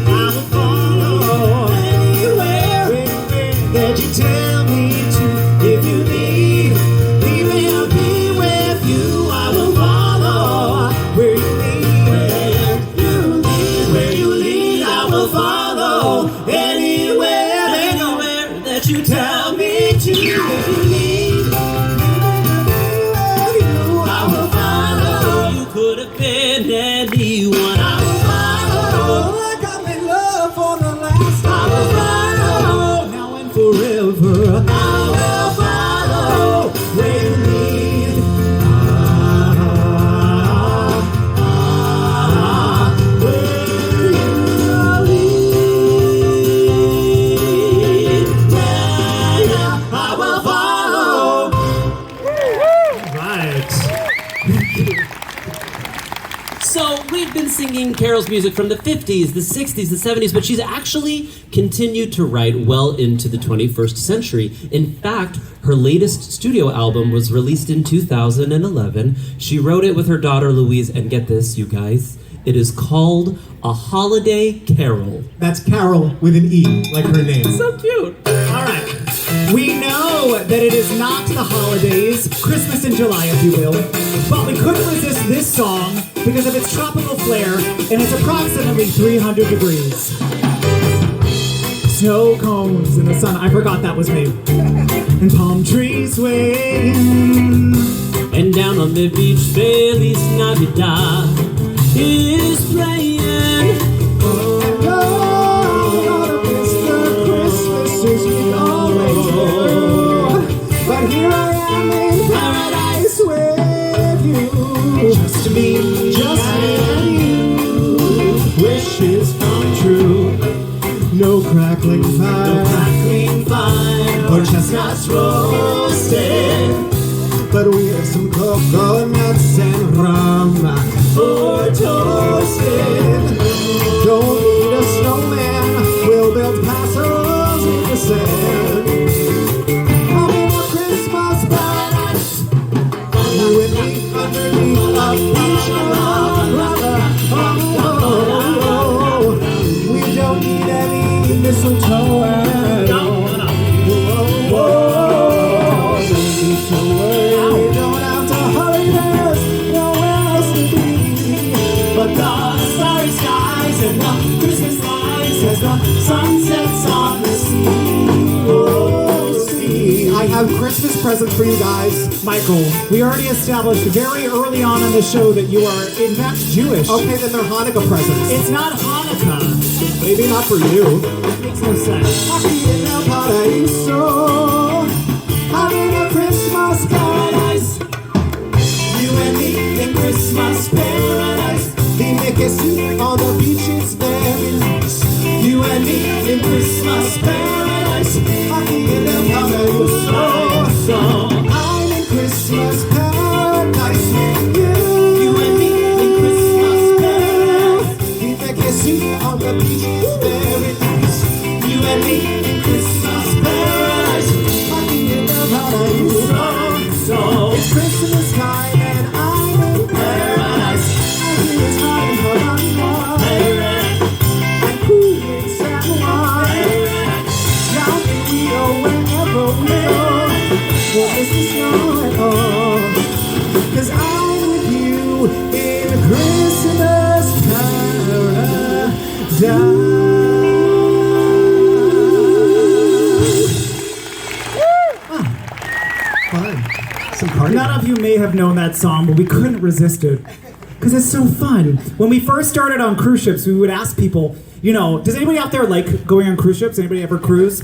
I will follow anywhere that you tell me to. If you leave me, I'll be with you. I will follow where you lead. Where you lead, I will follow anywhere that you tell me to. If you leave me, with you, I will follow. you could have been anyone. I will follow. Like I'm in love for the last time. I will follow now and forever. I will follow where you lead. Where you lead. Yeah, I will follow. Right. So we've been singing Carole's music from the 50s, the 60s, the 70s, but she's actually continued to write well into the 21st century. In fact, her latest studio album was released in 2011. She wrote it with her daughter Louise, and get this, you guys, it is called A Holiday Carol. That's Carole with an E, like her name. So cute. All right. We know know that it is not the holidays, Christmas in July, if you will, but we couldn't resist this song because of its tropical flair, and it's approximately 300 degrees. Snow cones in the sun, I forgot that was me, and palm trees swaying. And down on the beach, Feliz Navidad is playing. But here I am in paradise with you. Just me, just me and you. Wishes come true. No crackling fire, or chestnuts roasted. But we have some coconuts and rum for toasted. Don't need a snowman, we'll build castles in the sand. I'm in a Christmas paradise, you and me underneath a beach umbrella. Oh, we don't need any mistletoe at all. Sunsets on the sea. Oh, sea. I have Christmas presents for you guys. Michael, we already established very early on in the show that you are in fact Jewish. Okay, then they're Hanukkah presents. It's not Hanukkah. Maybe not for you. That makes no sense. Happy in el paraíso. Having a Christmas paradise. You and me in Christmas paradise. Dime que sí, on the beach it's very nice. You and me in Christmas paradise. Aquí en el paraíso. I'm in Christmas paradise with you. You and me in Christmas paradise. Dime que sí, on the beach it's very nice. You and me in Christmas paradise. Aquí en el paraíso. It's Christmas time and I'm in paradise. It's hot in Havana. And cooling satellite. Now can we go wherever we go? Won't miss the snow at all. 'Cause I'm with you in Christmas paradise. Fun. Some party. None of you may have known that song, but we couldn't resist it. Because it's so fun. When we first started on cruise ships, we would ask people, you know, does anybody out there like going on cruise ships? Anybody ever cruise?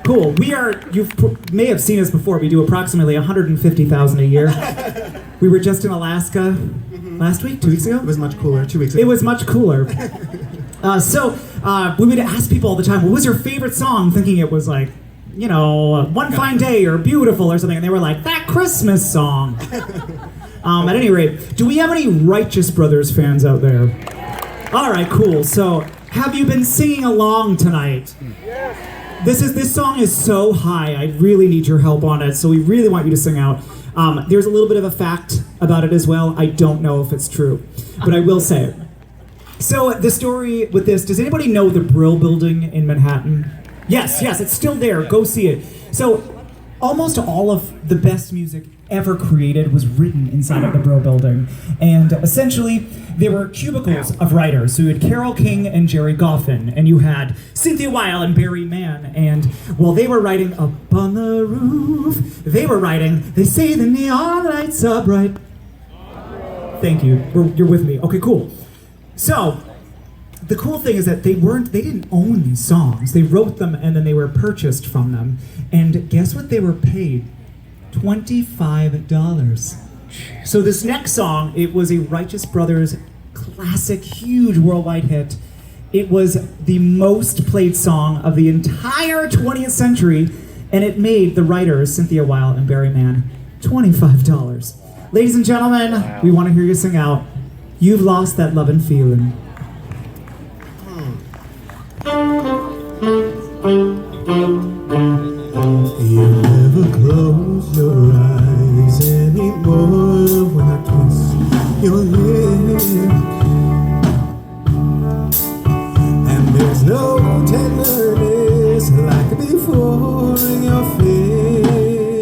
Cool. You may have seen us before. We do approximately 150,000 a year. We were just in Alaska last week, 2 weeks ago? It was much cooler 2 weeks ago. It was much cooler. So we would ask people all the time, what was your favorite song? Thinking it was like, you know, One Fine Day or Beautiful or something. And they were like, that Christmas song. At any rate, do we have any Righteous Brothers fans out there? All right, cool. So, have you been singing along tonight? Yes. This song is so high. I really need your help on it. So we really want you to sing out. There's a little bit of a fact about it as well. I don't know if it's true, but I will say it. So the story with this, does anybody know the Brill Building in Manhattan? Yes, it's still there. Go see it. So almost all of the best music ever created was written inside of the Brill Building. And essentially, there were cubicles of writers. So you had Carole King and Jerry Goffin, and you had Cynthia Weil and Barry Mann. And while they were writing Up on the Roof, they were writing, they say the neon lights are bright. Thank you. You're with me. Okay, cool. So, the cool thing is that they didn't own these songs. They wrote them and then they were purchased from them. And guess what they were paid? $25. So this next song, it was a Righteous Brothers classic, huge worldwide hit. It was the most played song of the entire 20th century, and it made the writers, Cynthia Weil and Barry Mann, $25. Ladies and gentlemen, we want to hear you sing out, You've Lost That Lovin' Feelin'. You never close your eyes anymore when I kiss your lips, and there's no tenderness like before in your face.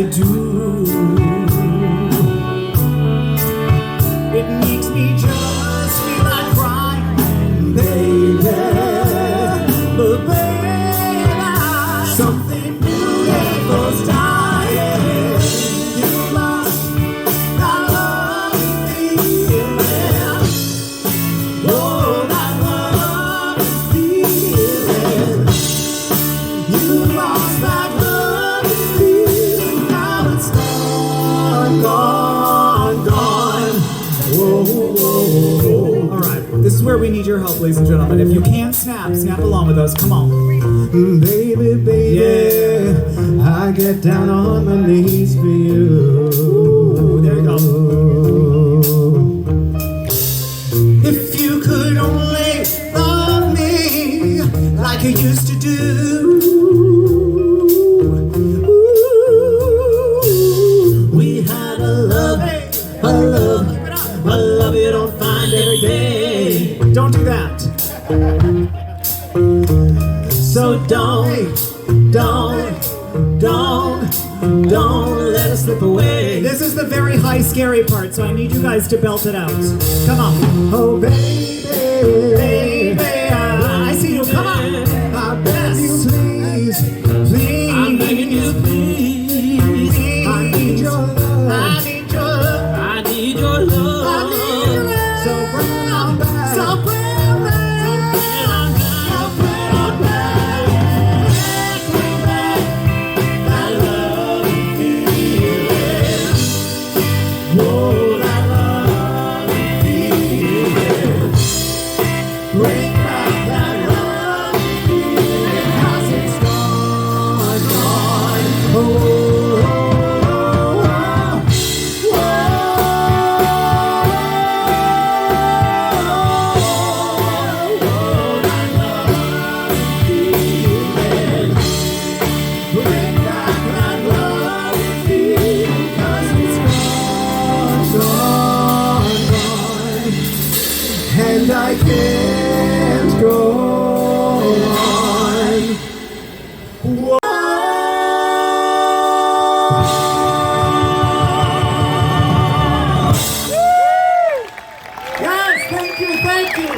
I do. It makes me just feel like crying, baby. But baby, something beautiful's dying. You lost that love feeling. Oh, that love feeling. You lost that love feeling. Now it's gone, gone, gone. Whoa, whoa, whoa. All right, this is where we need your help, ladies and gentlemen. If you can snap along with us. Come on. Baby, baby, I get down on my knees for you. Ooh, there you go. If you could only love me like you used to do. Ooh, we had a love you don't find every day. Don't do that. So don't let us slip away. This is the very high, scary part, so I need you guys to belt it out. Come on. Oh, baby, baby, I see you. Come on. I beg you, please, please. I'm begging you, please. I need your love. I need your love. I need your love. I need your love. So bring on back. So bring back. So bring on back. Bring back that love feeling. Whoa, that love feeling. Bring back that love feeling. 'Cause it's gone, gone. Oh, oh, oh, oh, that love feeling. Bring back that love feeling. 'Cause it's gone, gone, gone. And I can't go on. Whoa. Yes, thank you, thank you.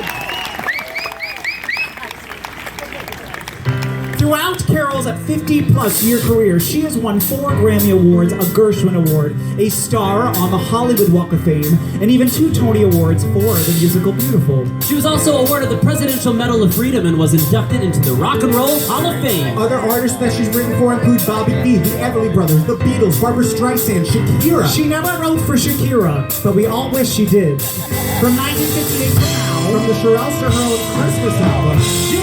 Throughout Carole's 50-plus year career, she has won 4 Grammy Awards, a Gershwin Award, a star on the Hollywood Walk of Fame, and even 2 Tony Awards for the musical Beautiful. She was also awarded the Presidential Medal of Freedom and was inducted into the Rock and Roll Hall of Fame. Other artists that she's written for include Bobby B, the Everly Brothers, the Beatles, Barbra Streisand, Shakira. She never wrote for Shakira, but we all wish she did. From 1958 to now, From the Carole to her own Christmas album. she's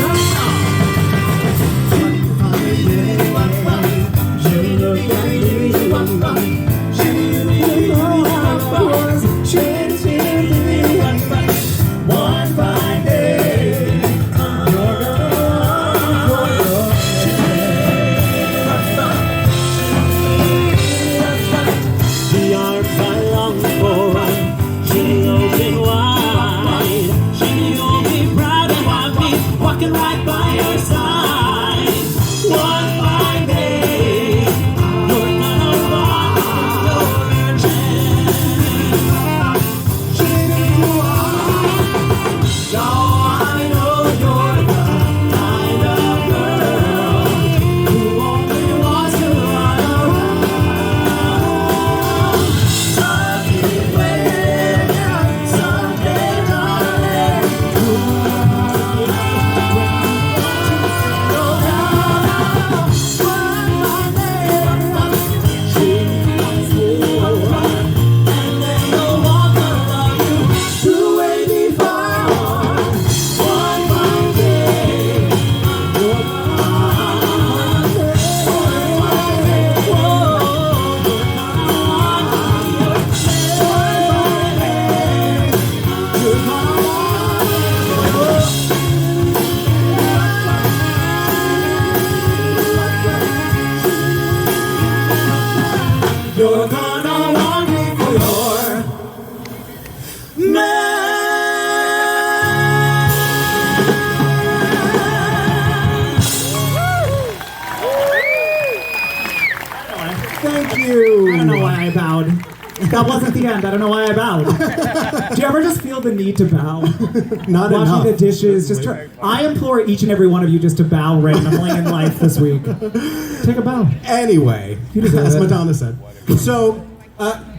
done enough. One fine day, The arms I long for, she'll open wide. She'll be proud to have me walking right by her side. One fine day, you're gonna walk your virgin. You are, so I know you're the kind of girl who only wants to run around. You're gonna want me for your man. Thank you. I don't know why I bowed. That wasn't the end. I don't know why I bowed. Do you ever just feel the need to bow? Not Washing enough. the dishes. Just I implore each and every one of you just to bow randomly in life this week. Take a bow. Anyway, deserve as it. Madonna said. So,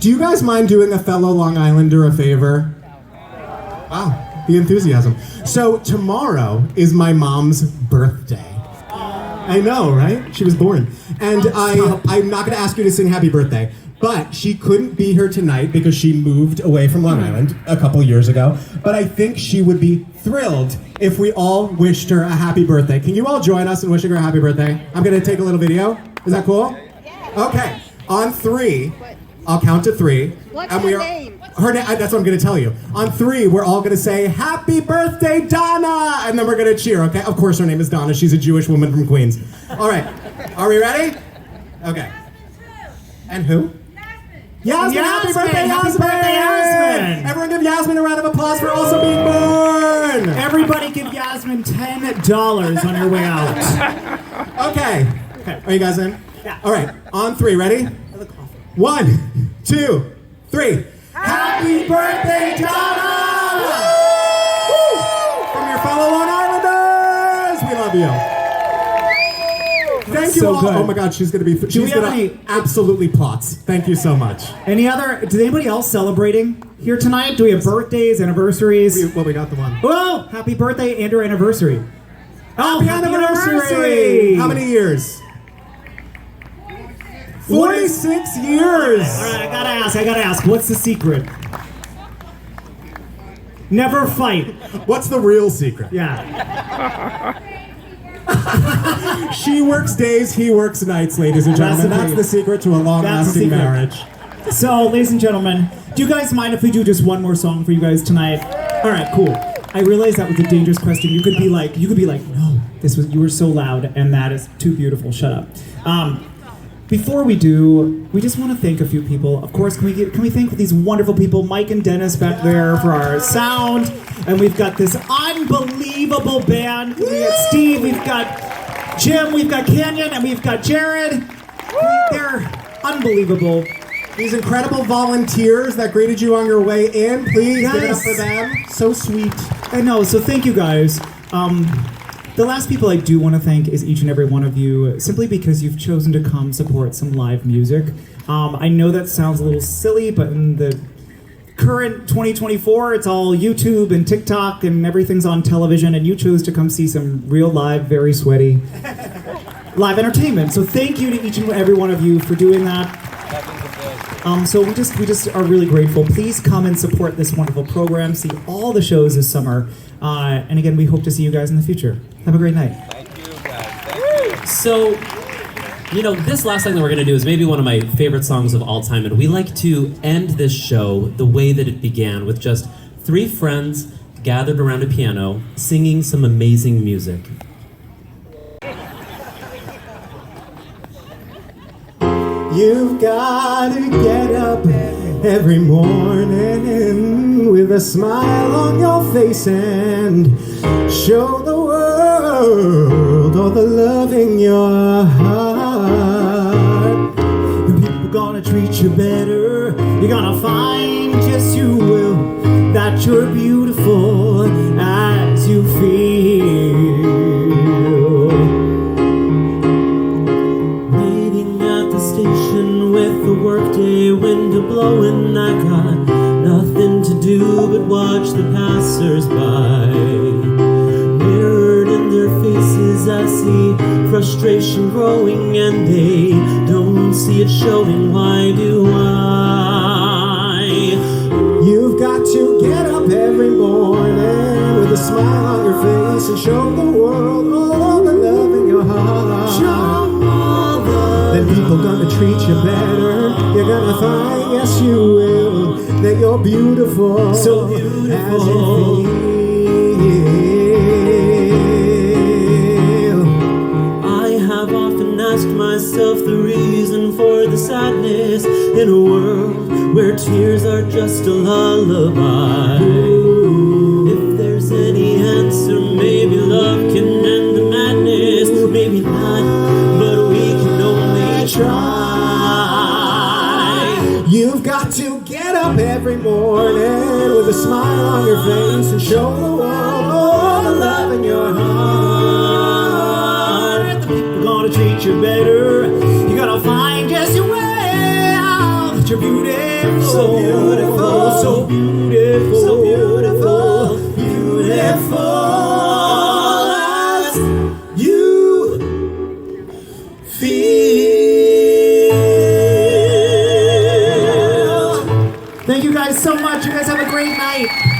do you guys mind doing a fellow Long Islander a favor? Wow, the enthusiasm. So tomorrow is my mom's birthday. I know, right? She was born. And I'm not going to ask you to sing happy birthday, but she couldn't be here tonight because she moved away from Long Island a couple years ago. But I think she would be thrilled if we all wished her a happy birthday. Can you all join us in wishing her a happy birthday? I'm going to take a little video. Is that cool? Okay. On 3, I'll count to 3. What's and her name? Her name, that's what I'm going to tell you. On 3, we're all going to say, "Happy birthday, Donna!" And then we're going to cheer, okay? Of course, her name is Donna. She's a Jewish woman from Queens. All right. Are we ready? Okay. And who? Yasmin! Happy birthday, Happy Yasmin! birthday, Yasmin! Everyone give Yasmin a round of applause for also being born! Everybody give Yasmin $10 on your way out. Okay. Are you guys in? Yeah. All right. On 3, ready? 1, 2, 3. Happy birthday, Donna! Woo! From your fellow Long Islanders! We love you. Thank you So all. good. Oh my God, she's gonna be. we She's have gonna any- absolutely plots. Thank you so much. Did anybody else celebrating here tonight? Do we have birthdays, anniversaries? Well, we got the one. Whoa! Happy birthday and or anniversary. Oh, Happy anniversary! How many years? 46 years. All right, I gotta ask. What's the secret? Never fight. What's the real secret? Yeah. She works days, he works nights, ladies and gentlemen. That's the That's the secret to a long-lasting secret. marriage. So, ladies and gentlemen, do you guys mind if we do just one more song for you guys tonight? All right, cool. I realize that was a dangerous question. You could be like, no, you were so loud, and that is too beautiful. Shut up. Before we do, we just want to thank a few people. Of course, can we thank these wonderful people, Mike and Dennis back there for our sound, and we've got this unbelievable band. We got Steve, we've got Jim, we've got Canyon, and we've got Jared. They're unbelievable. These incredible volunteers that greeted you on your way in, please give it up Yes. for them. So sweet. I know, so thank you guys. The last people I do want to thank is each and every one of you, simply because you've chosen to come support some live music. I know that sounds a little silly, but in the current 2024, it's all YouTube and TikTok and everything's on television, and you chose to come see some real live, very sweaty live entertainment. So thank you to each and every one of you for doing that. So we just are really grateful. Please come and support this wonderful program. See all the shows this summer. And again, we hope to see you guys in the future. Have a great night. So, this last song that we're going to do is maybe one of my favorite songs of all time, and we like to end this show the way that it began, with just 3 friends gathered around a piano singing some amazing music. You've got to get up every morning with a smile on your face and show the world all the love in your heart. People gonna treat you better. You're gonna find, yes you will, that you're beautiful as you feel. With the workday wind blowing, I got nothing to do but watch the passers-by. Mirrored in their faces, I see frustration growing, and they don't see it showing. Why do I? You've got to get up every morning with a smile on your face and show the world all the love in your heart. Then people gonna treat you better. You're gonna find, yes you will, that you're beautiful, So beautiful. as you feel. I have often asked myself the reason for the sadness in a world where tears are just a lullaby. If there's any answer, maybe love can end the madness. Maybe not, but we can only try. You've got to get up every morning with a smile on your face and show the world all the love in your heart. The people gonna treat you better. You gotta find just your way out. You're beautiful, So beautiful, so beautiful, so beautiful, beautiful as you feel. Thank you guys so much. You guys have a great night.